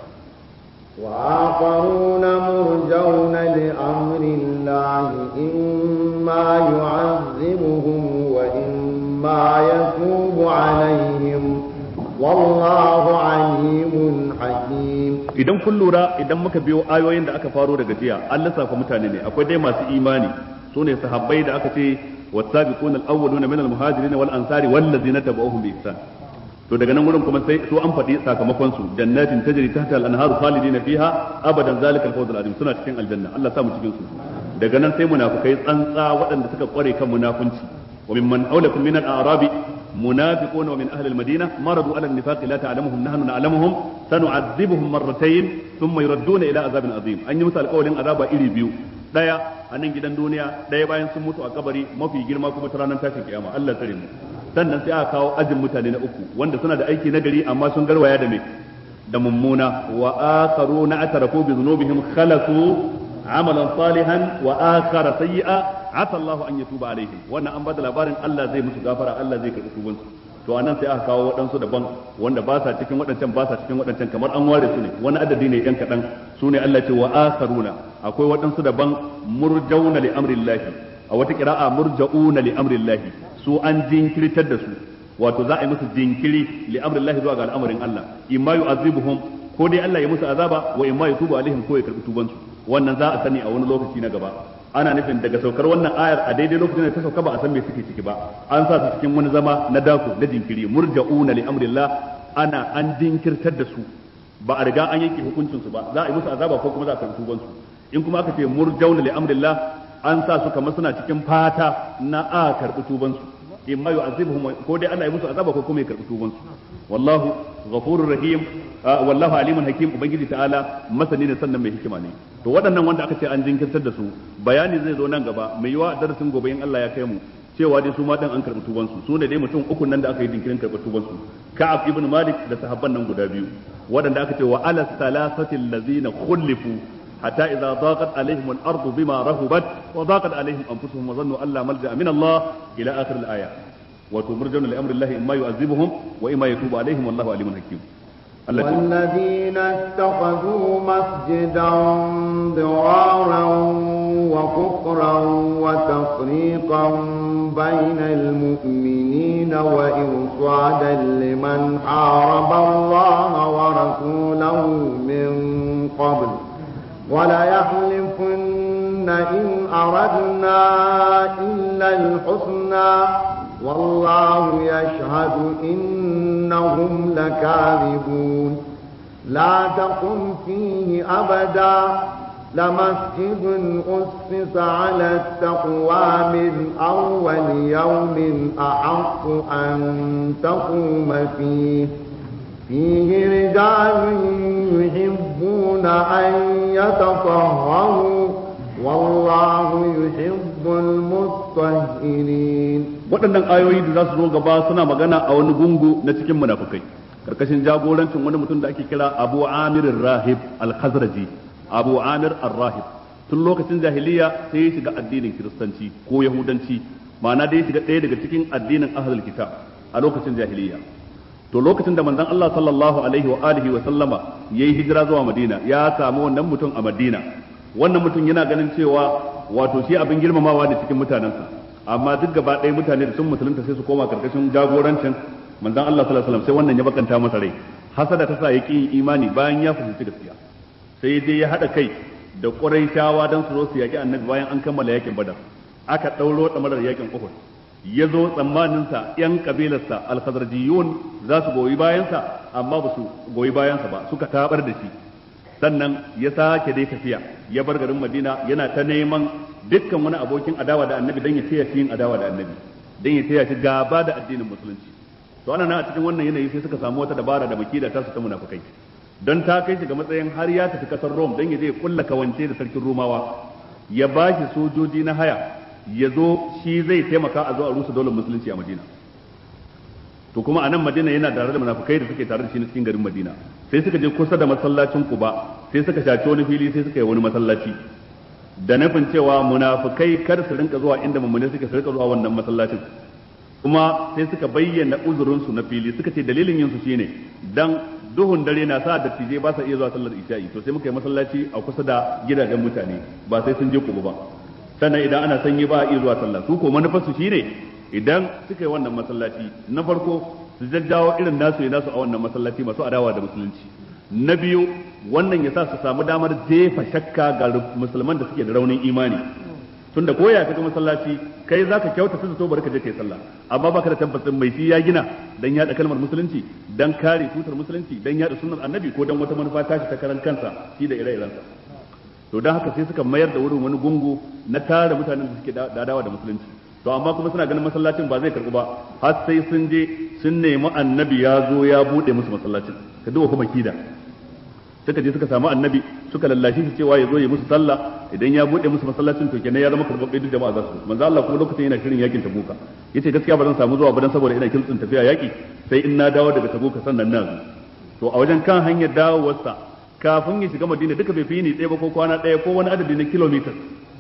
وآخرون مرجون لأمر الله إما يعذبهم وإما يتوب عليهم والله عليم حكيم. Idan kun lura, idan muka biyo ayoyin da aka faro daga jiya, an lissafa mutane ne, akwai dai masu imani, sune sahabbai da aka ce والسابقون الأولون من المهاجرين والأنصار والذين تبعوهم بإحسان. to daga nan gurin kuma sai su an faɗi sakamakon su jannatin tajri tahta al-anharu khalidina fiha abadan zalika al-fawz al-azim suna cikin aljanna Allah sa mu cikin su daga nan sai munafikai tsantsa waɗanda suka kware kan munafunci wa mimman hawlakum min al-a'rabi munafiquna wa min ahli al-madina maradu ala an-nifaq la ta'lamuhum nahnu na'lamuhum sanu'adhibuhum marratayn thumma yuradduna ila azabin azim an yi musu alƙawarin azaba iri biyu daya a nan gidan duniya daya bayan sun mutu a kabari mafi girma kuma ta ranar tashin kiyama Allah tsare mu sannan sai aka kawo ajin mutane na uku wanda suna da aiki na gari amma sun garwaya da me da mummuna wa akharuna atarafu bi dhunubihim khalaqu amalan salihan wa akhara sayyi'a asa Allah an yatuba alaihim wannan an bada labarin Allah zai musu gafara Allah zai karbi tuban su to anan sai aka kawo waɗansu daban wanda ba sa cikin waɗancan ba sa cikin waɗancan kamar an ware su ne wani adadi ne yan kaɗan su ne Allah ce wa akharuna akwai waɗansu daban murjauna li amrillahi a wata qira'a murja'una li amrillahi su an jinkirtar da su wato za a yi musu jinkiri li amrillahi zuwa ga al'amarin Allah imma yu'azibuhum ko dai Allah ya musu azaba wa imma yatubu alaihim ko ya karbi tuban su wannan za a sani a wani lokaci na gaba ana nufin daga saukar wannan ayar a daidai lokacin da ta sauka ba a san me suke ciki ba an sa su cikin wani zama na dako na jinkiri murja'una li amrillah ana an jinkirtar da su ba a riga an yanke hukuncin su ba za a yi musu azaba ko kuma za a karbi tuban su in kuma aka ce murja'una li amrillah an sa su kamar suna cikin fata na a karbi tuban su in ma yu'azibuhum ko dai Allah ya musu azaba ko kuma ya karbi tuban su wallahu ghafurur rahim wallahu alimun hakim ubangiji ta'ala masani ne sannan mai hikima ne to waɗannan wanda aka ce an jinkirtar da su bayani zai zo nan gaba mai yiwa darasin gobe in Allah ya kai mu cewa dai su ma dan an karbi tuban su sune dai mutum uku nan da aka yi jinkirin karbi tuban su Ka'ab ibn Malik da sahabban nan guda biyu waɗanda aka ce wa ala salasati allazina khulifu حتى إذا ضاقت عليهم الأرض بما رهبت وضاقت عليهم أنفسهم وظنوا أن لا ملجأ من الله إلى آخر الآية وتمرجون لأمر الله إما يعذبهم وإما يتوب عليهم والله عليم حكيم والذين اتخذوا مسجدا ضرارا وكفرا وتفريقا بين المؤمنين وإرصادا لمن حارب الله ورسوله من قبل ولا يحلفن إن أردنا إلا الحسنى والله يشهد إنهم لكاذبون لا تقم فيه أبدا لمسجد أسس على التقوى من أول يوم أحق أن تقوم فيه رجال يحبون أن يتطهروا والله يحب المطهرين waɗannan ayoyi da za su zo gaba suna magana a wani gungu na cikin munafukai karkashin jagorancin wani mutum da ake kira Abu Amir Rahib Al-Khazraji Abu Amir Ar-Rahib tun lokacin jahiliya sai ya shiga addinin Kiristanci ko Yahudanci ma'ana dai ya shiga ɗaya daga cikin addinin Ahlul Kitab a lokacin jahiliya to lokacin da manzon Allah sallallahu alaihi wa alihi wa sallama yayi hijira zuwa Madina ya samu wannan mutum a Madina wannan mutum yana ganin cewa wato shi abin girmamawa ne cikin mutanensa amma duk gaba ɗaya mutane da sun musulunta sai su koma karkashin jagorancin manzon Allah sallallahu alaihi wasallam sai wannan ya bakanta masa rai hasada ta sa ya ƙi imani bayan ya fahimci gaskiya sai dai ya haɗa kai da Quraishawa dan su zo su yaƙi Annabi bayan an kammala yaƙin Badar aka ɗauro ɗamarar yaƙin Uhud ya zo tsammaninsa ‘yan kabilarsa alkhazarjiyun za su goyi bayansa amma ba su goyi bayansa ba suka tabar da shi sannan ya sake dai tafiya ya bar garin Madina yana ta neman dukkan wani abokin adawa da annabi don ya taya shi yin adawa da annabi don ya taya shi gaba da addinin musulunci to ana nan a cikin wannan yanayi sai suka samu wata dabara da makida ta su ta munafukai don ta kai shi ga matsayin har ya tafi kasar Rome don ya je kulla kawance da sarkin Romawa ya ba shi sojoji na haya ya zo shi zai taimaka a zo a rusa daular musulunci a Madina to kuma a nan Madina yana tare da munafukai da suke tare da shi na cikin garin Madina sai suka je kusa da masallacin Quba sai suka shaci wani fili sai suka yi wani masallaci da nufin cewa munafukai kar su rinka zuwa inda mummune suke su rinka zuwa wannan masallacin kuma sai suka bayyana uzurin su na fili suka ce dalilin yin su shine dan duhun dare na sa da tije ba sa iya zuwa sallar isha'i to sai muka yi masallaci a kusa da gidajen mutane ba sai sun je Quba ba sannan idan ana sanyi ba a iya zuwa sallah su ko manufarsu shine idan suka yi wannan masallaci na farko su jajjawo irin nasu ya nasu a wannan masallaci masu adawa da musulunci na biyu wannan ya sa su samu damar jefa shakka ga musulman da suke da raunin imani tunda koya kaga masallaci kai zaka kyautata zato bari ka je kai sallah amma baka da tabbacin mai shi ya gina dan yada kalmar musulunci dan kare tutar musulunci dan yada sunnar annabi ko dan wata manufa tashi ta karan kansa shi da ire-irensa to dan haka sai suka mayar da wurin wani gungu na tare mutanen da suke dadawa da musulunci to amma kuma suna ganin masallacin ba zai karbu ba har sai sun je sun nemi annabi ya zo ya bude musu masallacin ka duba kuma kida suka je suka samu annabi suka lallashi shi cewa ya zo ya musu sallah idan ya bude musu masallacin to kenan ya zama karbabbe duk jama'a za su manzo Allah kuma lokacin yana shirin yakin Tabuka yace gaskiya ba zan samu zuwa ba dan saboda ina kiltsin tafiya yaki sai in na dawo daga Tabuka sannan na zo to a wajen kan hanyar dawowarsa kafin ya shiga Madina duka bai fi ni ɗaya ba ko kwana ɗaya ko wani adadi na kilomita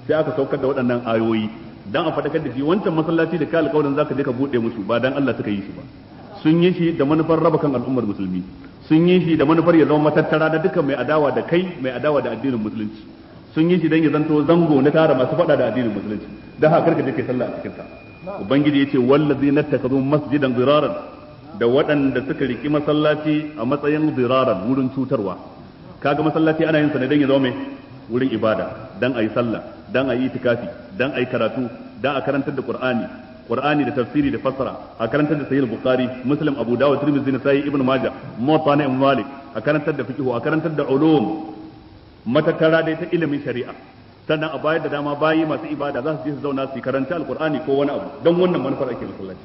sai aka saukar da waɗannan ayoyi dan a faɗakar da shi wancan masallaci da ka alƙawarin zaka je ka bude musu ba dan Allah suka yi shi ba sun yi shi da manufar raba kan al'ummar musulmi sun yi shi da manufar ya zama matattara na dukkan mai adawa da kai mai adawa da addinin musulunci sun yi shi dan ya zanto zango na tara masu faɗa da addinin musulunci dan haka karka je kai sallah a cikin ta ubangiji yace wallazina takazu masjidan ziraran da waɗanda suka riki masallaci a matsayin ziraran wurin cutarwa kaga masallaci ana yin sa ne dan ya zama mai wurin ibada dan ayi sallah dan ayi itikafi dan ayi karatu dan a karantar da Qur'ani da tafsiri da fassara a karantar da Sahih Bukhari Muslim Abu Dawud Tirmidhi Nasa'i Ibn Majah Muwatta na Imam Malik a karantar da fiqh a karantar da ulum matakara dai ta ilimin shari'a sannan a bayar da dama bayi masu ibada za su je su zauna su karanta alqur'ani ko wani abu dan wannan manufar ake masallaci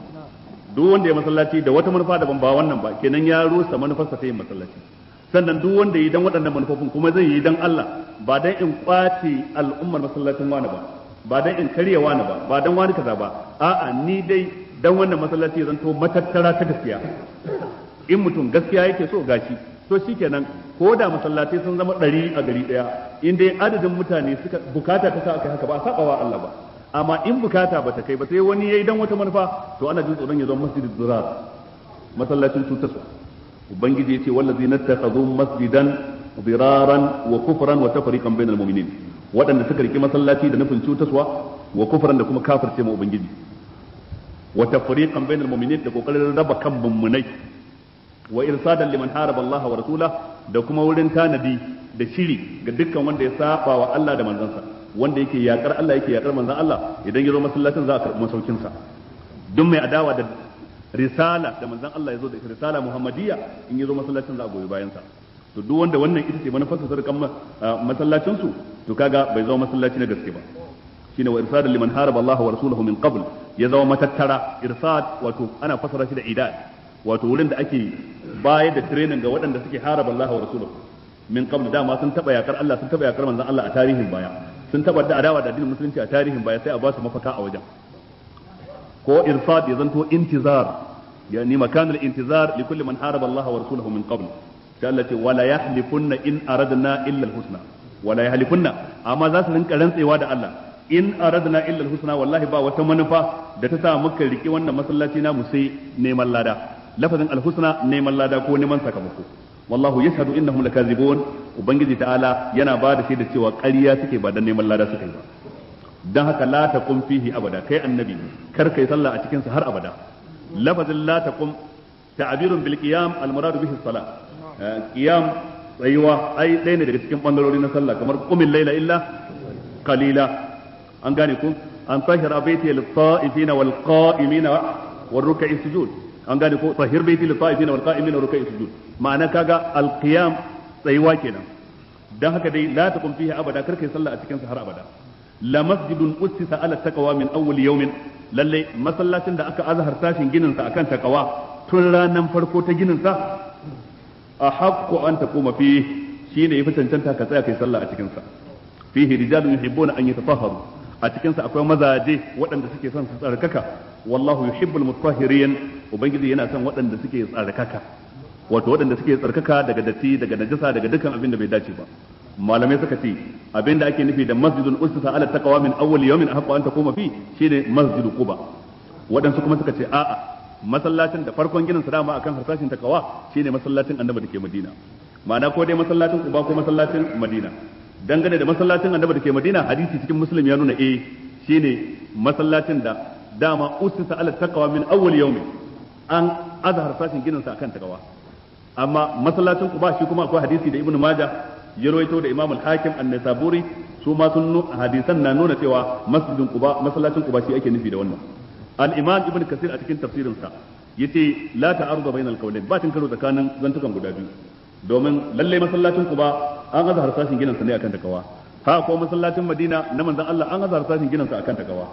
duk wanda ya masallaci da wata manufa daban ba wannan ba kenan ya rusa manufarsa ta yin masallaci sannan duk wanda yi dan waɗannan manufofin kuma zai yi dan Allah ba dan in kwace al'ummar masallacin wani ba dan in karya wani ba dan wani kaza ba a'a ni dai dan wannan masallaci zan to matattara ta gaskiya in mutum gaskiya yake so gashi to shikenan ko da masallatai sun zama 100 a gari daya in dai adadin mutane suka bukata ta sa aka haka ba a sabawa Allah ba amma in bukata ba ta kai ba sai wani yayi dan wata manufa to ana jin tsoron ya zama masjidul durar masallacin tutarsa ubangiji yace wallazina takhadhu masjidan diraran wa kufran wa tafriqan bainal mu'minin waɗanda suka riki masallaci da nufin cutaswa wa kufran da kuma kafirce ma ubangiji wa tafriqan bainal mu'minin da kokarin raba kan mummunai wa irsadan liman haraba Allah wa rasula da kuma wurin tanadi da shiri ga dukkan wanda ya saba wa Allah da manzansa wanda yake yakar Allah yake yakar manzon Allah idan ya zo masallacin za a karɓi masaukin sa duk mai adawa da risala da manzon Allah ya zo da risala muhammadiyya in ya zo masallacin za a goyi bayan sa to duk wanda wannan ita ce manufarsa ta rikan masallacin su to kaga bai zama masallaci na gaske ba shine wa irsadan liman haraba Allah wa rasuluhu min qabl ya zama matattara irsad wato ana fasara shi da idad wato wurin da ake bayar da training ga waɗanda suke haraba Allah wa rasuluhu min qabl dama sun taba yakar Allah sun taba yakar manzon Allah a tarihin baya sun taba da adawa da addinin musulunci a tarihin baya sai a ba su mafaka a wajen ko irsad ya zanto intizar yani makanul intizar li kulli man haraba Allah wa rasuluhu min qabl sai Allah ce wala yahlifunna in aradna illa al-husna wala yahlifunna amma za su rinka rantsewa da Allah in aradna illa al-husna wallahi ba wata manufa da ta sa muka riki wannan masallaci na mu sai neman lada lafazin al-husna neman lada ko neman sakamako wallahu yashhadu innahum lakazibun ubangiji ta'ala yana ba da shaida cewa ƙarya suke ba dan neman lada suke ba dan haka la taqum fihi abada kai annabi kar kai sallah a cikin sa har abada lafazin la taqum ta'birun bil qiyam al-murad bihi as-salah qiyam tsayuwa ai ɗaya ne daga cikin bangarori na sallah kamar qumil layla illa qalila an gane ku an tahira baiti lil ta'ifina wal qa'imina war ruk'i sujud an gane ko tahir baiti lil ta'ifina wal qa'imina war ruk'i sujud ma'ana kaga al qiyam tsayuwa kenan dan haka dai la taqum fihi abada kar kai sallah a cikin sa har abada la masjidun ussisa ala taqwa min awwal yawmin lalle masallacin da aka azhar tashin ginin sa akan taqwa tun ranan farko ta ginin sa a haqqu an taquma fihi shine yafi cancanta ka tsaya kai sallah a cikin sa fihi rijalun yuhibbuna an yatatahharu a cikin sa akwai mazaje waɗanda suke son su tsarkaka wallahu yuhibbul mutahhirin ubangiji yana son waɗanda suke tsarkaka wato waɗanda suke tsarkaka daga datti daga najasa daga dukkan abin da bai dace ba malamai suka ce abin da ake nufi da masjidun ussisa ala taqwa min awwal yawmin ahqqu an taquma fi shine masjidu quba waɗansu kuma suka ce a'a masallacin da farkon ginin sa dama akan harsashin taqwa shine masallacin annabi da ke Madina ma'ana ko dai masallacin Quba ko masallacin Madina dangane da masallacin annabi da ke Madina hadisi cikin Muslim ya nuna shine masallacin da dama ussisa ala taqwa min awwal yawmin an azhar sashin ginin sa akan taqwa amma masallacin Quba shi kuma akwai hadisi da Ibn Majah ya rawaito da Imam al-Hakim an-Nisaburi su ma sun hadisan na nuna cewa masjidin Quba masallacin Quba shi ake nufi da wannan al-Imam Ibn Kathir a cikin tafsirin sa yace la ta'arudu bainal qawlain ba tin karo tsakanin zantukan guda biyu domin lalle masallacin Quba an azhar harsashin ginin sa ne akan takawa ha ko masallacin Madina na manzon Allah an azhar harsashin ginin sa akan takawa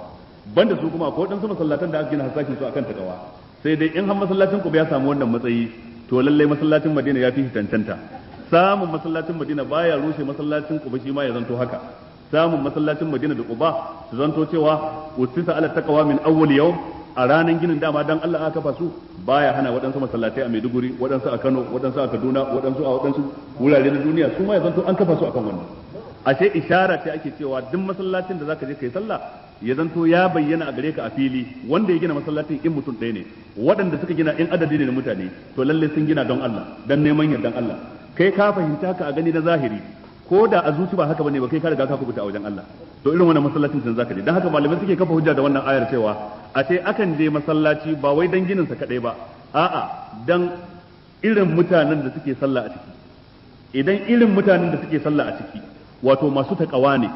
banda su kuma akwai wadansu masallatan da aka gina harsashin su akan takawa sai dai in har masallacin Quba ya samu wannan matsayi to lalle masallacin Madina ya fi tantanta samun masallacin Madina baya rushe masallacin Quba shi ma ya zanto haka samun masallacin Madina da Quba su zanto cewa usisa ala taqwa min awwal yawm a ranan ginin dama dan Allah aka kafa su baya hana waɗansu masallatai a Maiduguri waɗansu a Kano waɗansu a Kaduna waɗansu a waɗansu wurare na duniya su ma ya zanto an kafa su akan wannan ashe ishara ce ake cewa duk masallacin da zaka je kai sallah ya zanto ya bayyana a gare ka a fili wanda ya gina masallacin in mutum ɗaya ne waɗanda suka gina in adadi ne na mutane to lalle sun gina don Allah dan neman yardan Allah kai ka fahimta ka a gani na zahiri ko da a zuci ba haka bane ba kai ka riga ka kubuta a wajen Allah to irin wannan masallacin sun zaka je dan haka malamai suke kafa hujja da wannan ayar cewa a ce akan je masallaci ba wai dan ginin sa kadai ba a'a dan irin mutanen da suke sallah a ciki idan irin mutanen da suke sallah a ciki wato masu takawa ne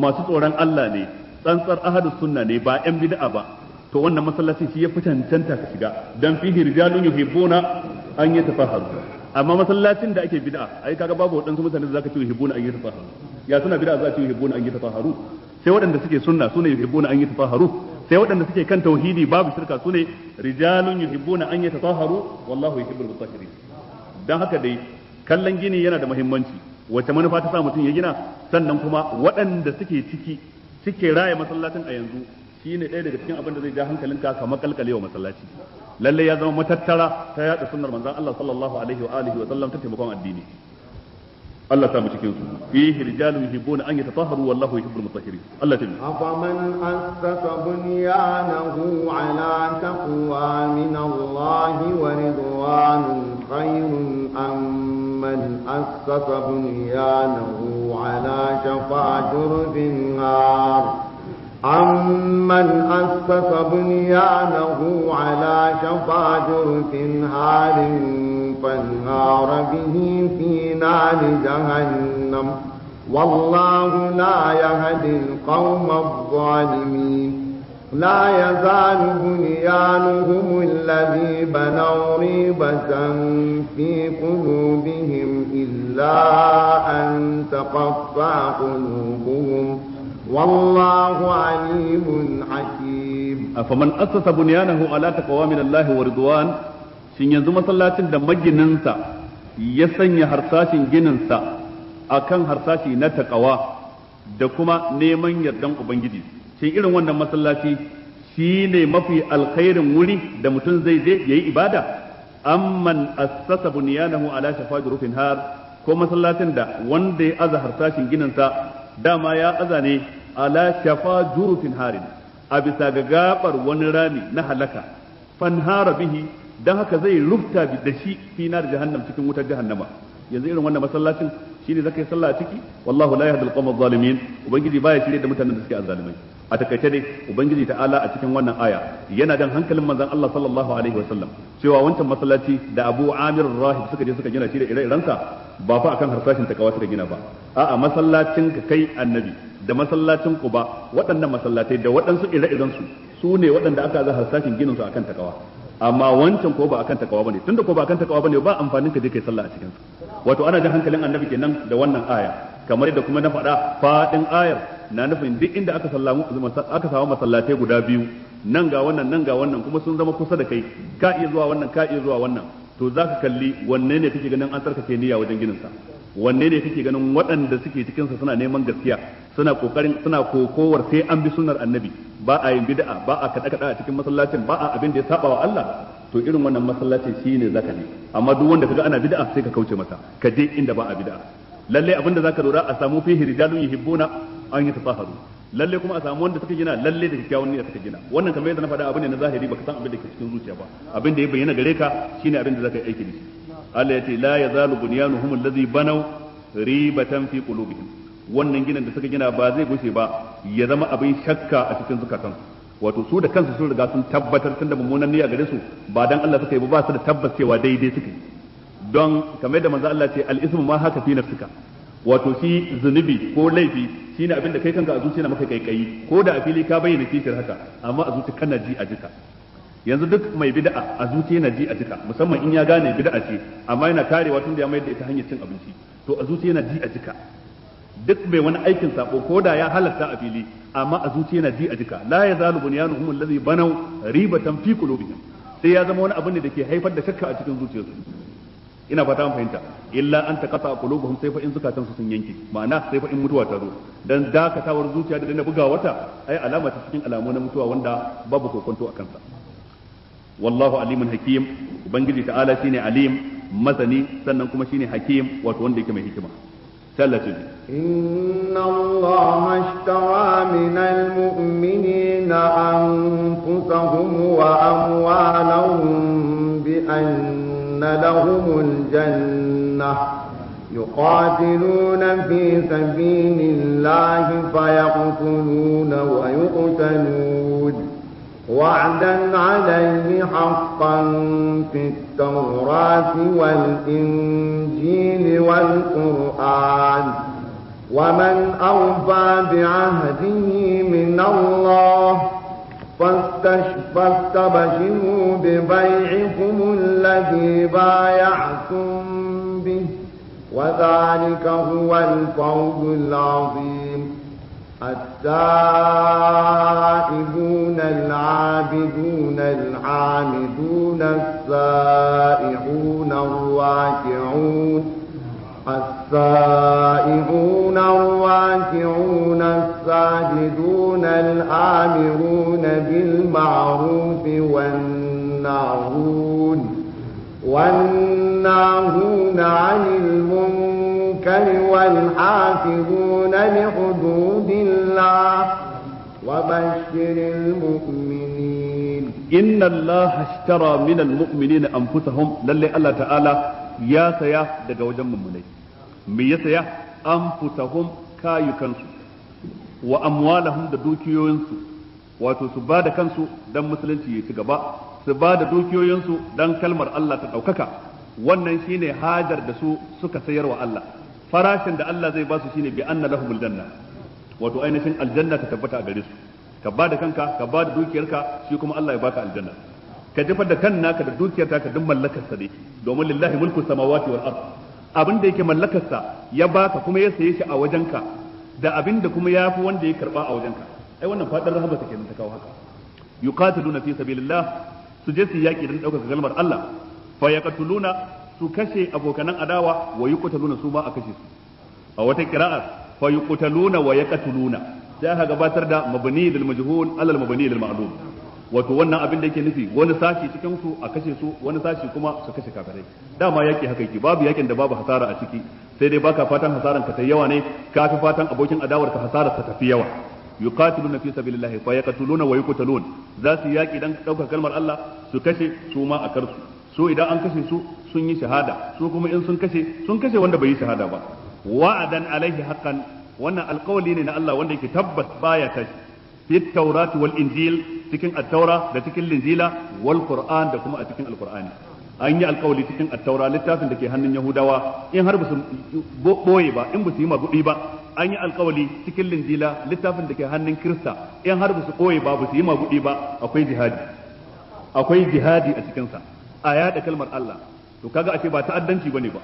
masu tsoron Allah ne tsantsar ahadus sunna ne ba yan bid'a ba to wannan masallacin shi ya fi cancanta ka shiga dan fihi rijalun yuhibbuna an yatafaharu amma masallacin da ake bid'a ai kaga babu wadansu mutane da zaka ce yuhibbuna an yatafaharu ya suna bid'a za ce yuhibbuna an yatafaharu sai waɗanda suke sunna sune yuhibbuna an yatafaharu sai waɗanda suke kan tauhidi babu shirka sune rijalun yuhibbuna an yatafaharu wallahu yuhibbul mutahhirin dan haka dai kallon gini yana da muhimmanci wace manufa ta sa mutum ya gina sannan kuma waɗanda suke raya masallacin a yanzu shine ɗaya daga cikin abin da zai ja hankalinka ka makalkale wa masallaci lalle ya zama matattara ta yada sunnar manzon Allah sallallahu alaihi wa alihi wa sallam ta taimakon addini Allah ta mu cikin su fihi rijalun yuhibbuna an yatatahharu wallahu yuhibbul mutahhirin Allah ta mi afaman assasa bunyanahu ala taqwa min Allah wa ridwanun khayrun amman assasa bunyanahu ala shafa jurfin nar أمن أسس بنيانه على شفا جرف هار فانهار به في نار جهنم والله لا يهدي القوم الظالمين لا يزال بنيانهم الذي بنوا ريبة في قلوبهم إلا أن تقطع قلوبهم والله عليم حكيم أفمن أسس بنيانه على تقوى من الله ورضوان shin yanzu masallacin da magininsa ya sanya harsashin gininsa akan harsashi na taqwa da kuma neman yardan ubangiji shin irin wannan masallaci shine mafi alkhairin wuri da mutum zai je yayi ibada amman assasa bunyanahu ala shafa jurufin har ko masallacin da wanda ya aza harsashin gininsa dama ya aza ne ala shafa jurufin harin a bisa ga gabar wani rami na halaka fanhara bihi dan haka zai rufta da shi fi nar jahannam cikin wutar jahannama yanzu irin wannan masallacin shine zakai sallah a ciki wallahu la yahdi al-qawm adh-dhalimin ubangiji baya shirye da mutanen da suke azzalimai a takaice dai ubangiji ta'ala a cikin wannan aya yana dan hankalin manzon Allah sallallahu alaihi wasallam cewa wancan masallaci da Abu Amir Rahib suka je suka gina shi da ire-irensa ba fa akan harsashin takawa suka gina ba a'a masallacin ka kai annabi da masallacin Quba waɗannan masallatai da waɗansu ire-iren su ne waɗanda aka za harsashin ginin su akan takawa amma wancan ko ba akan takawa bane tunda ko ba akan takawa bane ba amfanin ka je kai sallah a cikin su wato ana jin hankalin annabi kenan da wannan aya kamar yadda kuma na faɗa fadin ayar na nufin duk inda aka samu masallatai guda biyu nan ga wannan kuma sun zama kusa da kai ka iya zuwa wannan ka iya zuwa wannan to zaka kalli wanne ne kake ganin an tsarkake niyya wajen ginin sa wanne ne kake ganin waɗanda suke cikin sa suna neman gaskiya suna kokowar sai an bi sunnar annabi ba a yin bid'a ba a kada a cikin masallacin ba a abin da ya saba wa Allah to irin wannan masallacin shine zaka ne amma duk wanda kaga ana bid'a sai ka kauce masa ka je inda ba a bid'a lalle abin da zaka lura a samu fihi rijalun yuhibbuna an yatafaharu lalle kuma a samu wanda suka gina lalle da kyakkyawan niyya suka gina wannan kamar yadda na faɗa abin ne na zahiri baka san abin da ke cikin zuciya ba abin da ya bayyana gare ka shine abin da zaka yi aiki da shi Allah ya ce la yazalu bunyanuhum alladhi banaw ribatan fi qulubihim wannan ginin da suka gina ba zai gushe ba ya zama abin shakka a cikin zukatansu wato su da kansu sun riga sun tabbatar tunda mummunan niyya gare su ba dan Allah suka yi ba su da tabbas cewa daidai suka yi don kamar da manzo Allah ce al-ismu ma haka fi nafsika wato shi zunubi ko laifi shine abin da kai kanka a zuciya na maka kaikayi ko da a fili ka bayyana kishir haka amma a zuciya kana ji a jika. Yanzu duk mai bid'a a zuciya yana ji a jika, musamman in ya gane bid'a ce amma yana karewa tun da ya mayar da ita hanyar cin abinci, to a zuciya yana ji a jika. Duk mai wani aikin sabo ko da ya halatta a fili amma a zuciya yana ji a jika. La yazalu bunyanuhum allazi banaw ribatan fi qulubihim, sai ya zama wani abu ne da ke haifar da shakka a cikin zuciyarsu. Ina fata an fahimta. Illa an taqata qulubuhum, sai fa in zukatan su sun yanke, ma'ana sai fa in mutuwa ta zo. Dan dakatawar zuciya da dana buga wata ai alama ta cikin alamu na mutuwa wanda babu kokonto a kansa. Wallahu alimun hakim, ubangiji ta'ala shine alim masani sannan kuma shine hakim wato wanda yake mai hikima. ثلاثة إن الله اشترى من المؤمنين أنفسهم وأموالهم بأن لهم الجنة يقاتلون في سبيل الله فيقتلون ويقتلون وعدا عليه حقا في التوراة والإنجيل والقرآن ومن أوفى بعهده من الله فاستبشروا ببيعكم الذي بايعتم به وذلك هو الفوز العظيم. التائبون العابدون الحامدون السائحون الراكعون الساجدون الآمرون بالمعروف والناهون عن المنكر والحافظون لحدود الله وبشر المؤمنين. إن الله اشترى من المؤمنين أنفسهم، للي الله تعالى يا سيا daga wajen mummunai. Me ya saya? Anfusahum, kayukansu, wa amwalahum, da dukiyoyinsu, wato su ba da kansu dan musulunci ya ci gaba, su ba da dukiyoyinsu dan kalmar Allah ta ɗaukaka. Wannan shine hajar da su suka sayar wa Allah. Farashin da Allah zai ba su shine bi anna lahumul janna, wato ainihin aljanna ta tabbata a gare su. Ka ba da kanka, ka ba da dukiyarka, shi kuma Allah ya baka aljanna. Ka jefar da kan naka da dukiyarka ka duk mallakar sa ne, domin lillahi mulku samawati wal ard. Abin da yake mallakar sa ya baka kuma ya saye shi a wajenka, da abin da kuma ya fi wanda ya karba a wajenka. Ai wannan fadar rahama take nan ta kawo haka. Yuqatiluna fi sabilillah, su je su yaki dan ɗaukaka kalmar Allah. Fa yaqtuluna, su kashe abokanan adawa, wa yuqtaluna, su ma a kashe su. A wata qira'ar fa yuqtaluna wa yaqtuluna, sai aka gabatar da mabni lil majhul alal mabni lil ma'lum. Wato wannan abin da yake nufi wani sashi cikin su a kashe su, wani sashi kuma su kashe kafirai. Dama yaki haka yake, babu yakin da babu hasara a ciki, sai dai baka fatan hasaran ka ta yawa ne, ka fi fatan abokin adawar ka hasarar ta tafi yawa. Yuqatiluna fi sabilillah fa yaqtuluna wa yuqtalun, za su yaki dan ɗaukar kalmar Allah, su kashe su ma a karsu. So idan an kashe su sun yi shahada, su kuma in sun kashe wanda bai yi shahada ba. Wa'adan alaihi haqqan, wannan alƙawali ne na Allah wanda yake tabbas baya tashi. Fi tawrat wal injil, cikin at-taura da cikin linjila, wal qur'an da kuma a cikin alqur'ani. An yi alƙawali cikin at-taura, littafin da ke hannun Yahudawa, in har ba su boye ba, in ba su yi magudi ba. An yi alƙawali cikin linjila, littafin da ke hannun Kirista, in har ba su boye ba, ba su yi magudi ba, akwai jihadi a cikinsa. A yada kalmar Allah, to kaga a ce ba ta'addanci bane ba,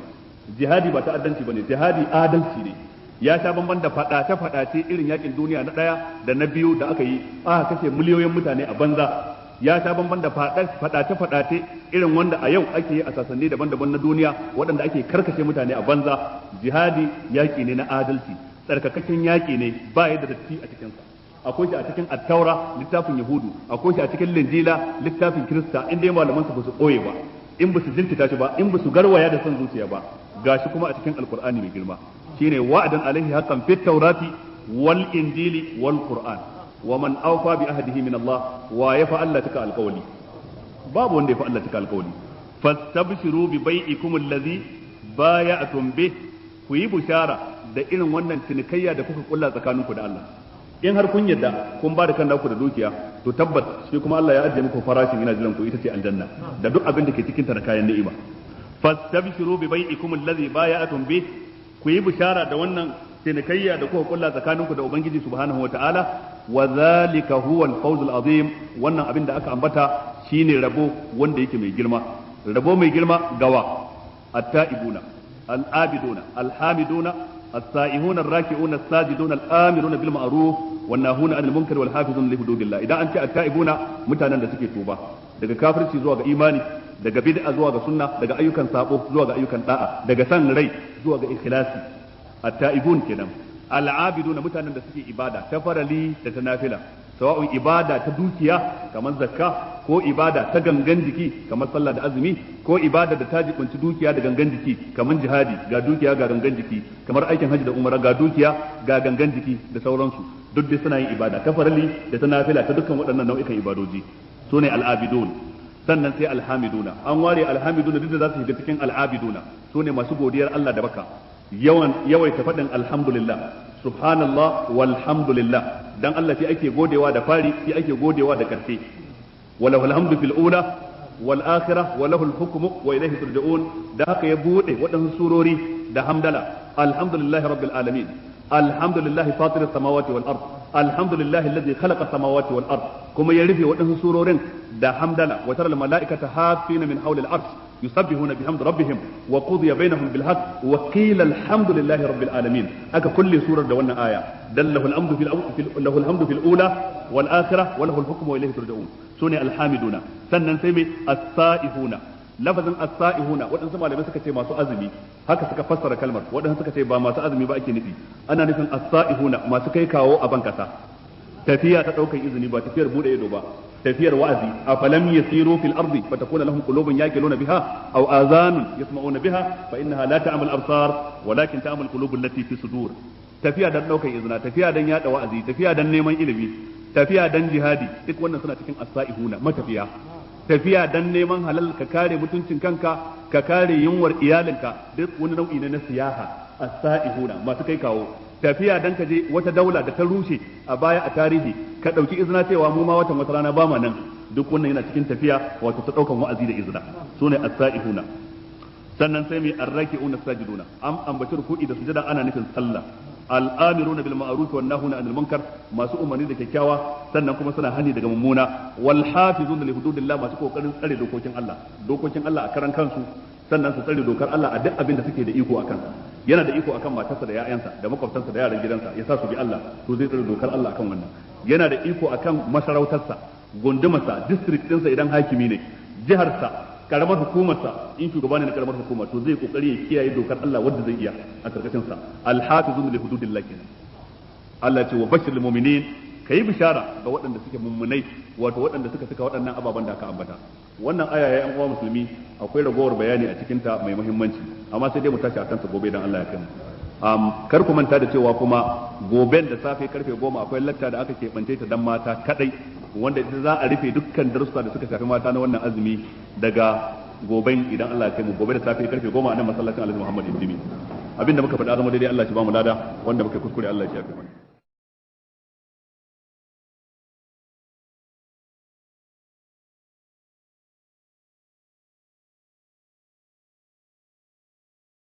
jihadi ba ta'addanci bane, jihadi adalci ne. Ya sha bamban da fadace irin yakin duniya na ɗaya da na biyu da aka yi, aka kashe miliyoyin mutane a banza. Ya sha bamban da fadace irin wanda a yau ake yi a sassanni daban-daban na duniya, waɗanda ake karkashe mutane a banza. Jihadi yaki ne na adalci, tsarkakakken yaki ne, ba ya da datti a cikinsa. Akwai shi a cikin attaura, littafin yahudu, akwai shi a cikin linjila, littafin kirista, in dai malaman su ba su ɓoye ba, in ba su jirkita shi ba, in ba su garwaya da son zuciya ba, gashi kuma a cikin alkur'ani mai girma. Shine wa'adan alaihi haqqan fit tawrati wal injili wal qur'an. Wa man awfa bi ahdihi min Allah, wa ya fa Allah taka alqawli, babu wanda ya fa Allah taka alqawli. Fastabshiru bi bai'ikum allazi bay'atum bih, ku yi bushara da irin wannan cinikayya da kuka kulla tsakaninku da Allah. In har kun yadda kun ba da kan ku da dukiya, to tabbas shi kuma Allah ya ajiye muku farashin ina jiran ku, ita ce aljanna da duk abin da ke cikin ta da kayan ni'ima. Fastabshiru bi bai'ikum allazi bay'atum bih, ku yi bishara da wannan cinikayya da kuka kulla tsakaninku da ubangiji subhanahu wataala wa zalika huwa al-fawz al-azim wannan abin da aka ambata shine rabo wanda yake mai girma rabo mai girma gawa at-ta'ibuna al-abiduna al-hamiduna as-sa'ihuna ar-raki'una as-sajiduna al-amiruna bil ma'ruf wan nahuna 'anil munkari wal hafizuna li hududillah idan an ce at-ta'ibuna mutanen da suke tuba daga kafirci zuwa ga imani daga bid'a zuwa ga sunna daga ayyukan sabo zuwa ga ayyukan da'a daga san rai zuwa ga ikhlasi at-ta'ibun kenan al-abiduna mutanen da suke ibada ta farali da ta nafila sawa'un ibada ta dukiya kamar zakka ko ibada ta gangan jiki kamar sallah da azumi ko ibada da ta jikunci dukiya da gangan jiki kamar jihadi ga dukiya ga gangan jiki kamar aikin hajji da umara ga dukiya ga gangan jiki da sauransu duk dai suna yin ibada ta farali da ta nafila ta dukkan waɗannan nau'ikan ibadoji sune al-abidun sannan sai alhamiduna an ware alhamiduna duk da za su shiga cikin al'abiduna sune masu godiyar Allah da baka yawaita faɗin alhamdulillah subhanallah walhamdulillah dan Allah shi ake godewa da fari shi ake godewa da karshe walahu alhamdu fil ula wal akhirah walahu al hukmu wa ilayhi turja'un da haka ya bude waɗansu surori da hamdala alhamdulillahi rabbil alamin alhamdulillahi fatir samawati wal ard alhamdulillahi alladhi khalaqa samawati wal ard kuma ya rufe waɗansu surorin da hamdala wa tara al malaikata hafina min hawli al arsh yusabbihuna bihamdi rabbihim wa qudiya bainahum bil haqq wa qila alhamdulillahi rabbil alamin aka kulli surar da wannan aya dallahu al amdu lahu al hamdu fil ula wal akhirah wa lahu al hukmu wa ilayhi turja'un sune alhamiduna sannan sai mai as-sa'ihuna lafazin as-sa'ihuna waɗansu malamai suka ce masu azumi haka suka fassara kalmar waɗansu suka ce ba masu azumi ba ake nufi ana nufin as-sa'ihuna masu kai kawo a bankasa tafiya ta ɗaukar izini ba tafiyar bude ido ba tafiyar wa'azi afalam yasiru fil ardi fatakuna lahum qulubun yaqiluna biha aw azanun yasma'una biha fa innaha la ta'mal absar walakin ta'mal qulubul lati fi sudur tafiya dan ɗaukar izina tafiya dan yada wa'azi tafiya dan neman ilimi tafiya dan jihadi duk wannan suna cikin as-sa'ihuna matafiya tafiya dan neman halal ka kare mutuncin kanka ka kare yunwar iyalinka duk wani nau'i ne na siyaha as-sa'ihuna masu kai kawo tafiya dan ka je wata daula da ta rushe a baya a tarihi ka dauki izina cewa mu ma watan wata rana ba ma nan duk wannan yana cikin tafiya wato ta daukan wa'azi da izina sune as-sa'ihuna sannan sai mai arraki'una sajiduna am ambaci ruku'i da sujada ana nufin sallah al'amiruna bil ma'ruf wan nahuna 'anil munkar masu umarni da kyakkyawa sannan kuma suna hani daga mummuna wal hafizuna li hududillah masu kokarin tsare dokokin Allah a karan kansu sannan su tsare dokar Allah a duk abin da suke da iko akan yana da iko akan matarsa da ƴaƴansa da makwabtansa da yaran gidansa ya sa su bi Allah to zai tsare dokar Allah akan wannan yana da iko akan masarautarsa gundumarsa district ɗinsa idan hakimi ne jiharsa karamar hukumarsa in shugaba ne na karamar hukuma to zai kokari ya kiyaye dokar Allah wanda zai iya a karkashin sa al-hafizun li hududillah kenan Allah ya ce wa bashiril mu'minin kai bishara ga waɗanda suke mummunai wato waɗanda suka saka waɗannan ababen da aka ambata wannan aya ya yan uwa musulmi akwai ragowar bayani a cikin ta mai muhimmanci amma sai dai mu tashi akan sa gobe dan Allah ya kai mu kar ku manta da cewa kuma goben da safe karfe 10 akwai latta da aka keɓance ta dan mata kadai wanda ita za a rufe dukkan darussa da suka shafi mata na wannan azumi daga goben idan Allah ya kai mu gobe da safe karfe 10 a nan masallacin Alhaji Muhammad Ibn abinda muka faɗa zama daidai Allah shi ba mu lada wanda muka kuskure Allah shi ya kai mana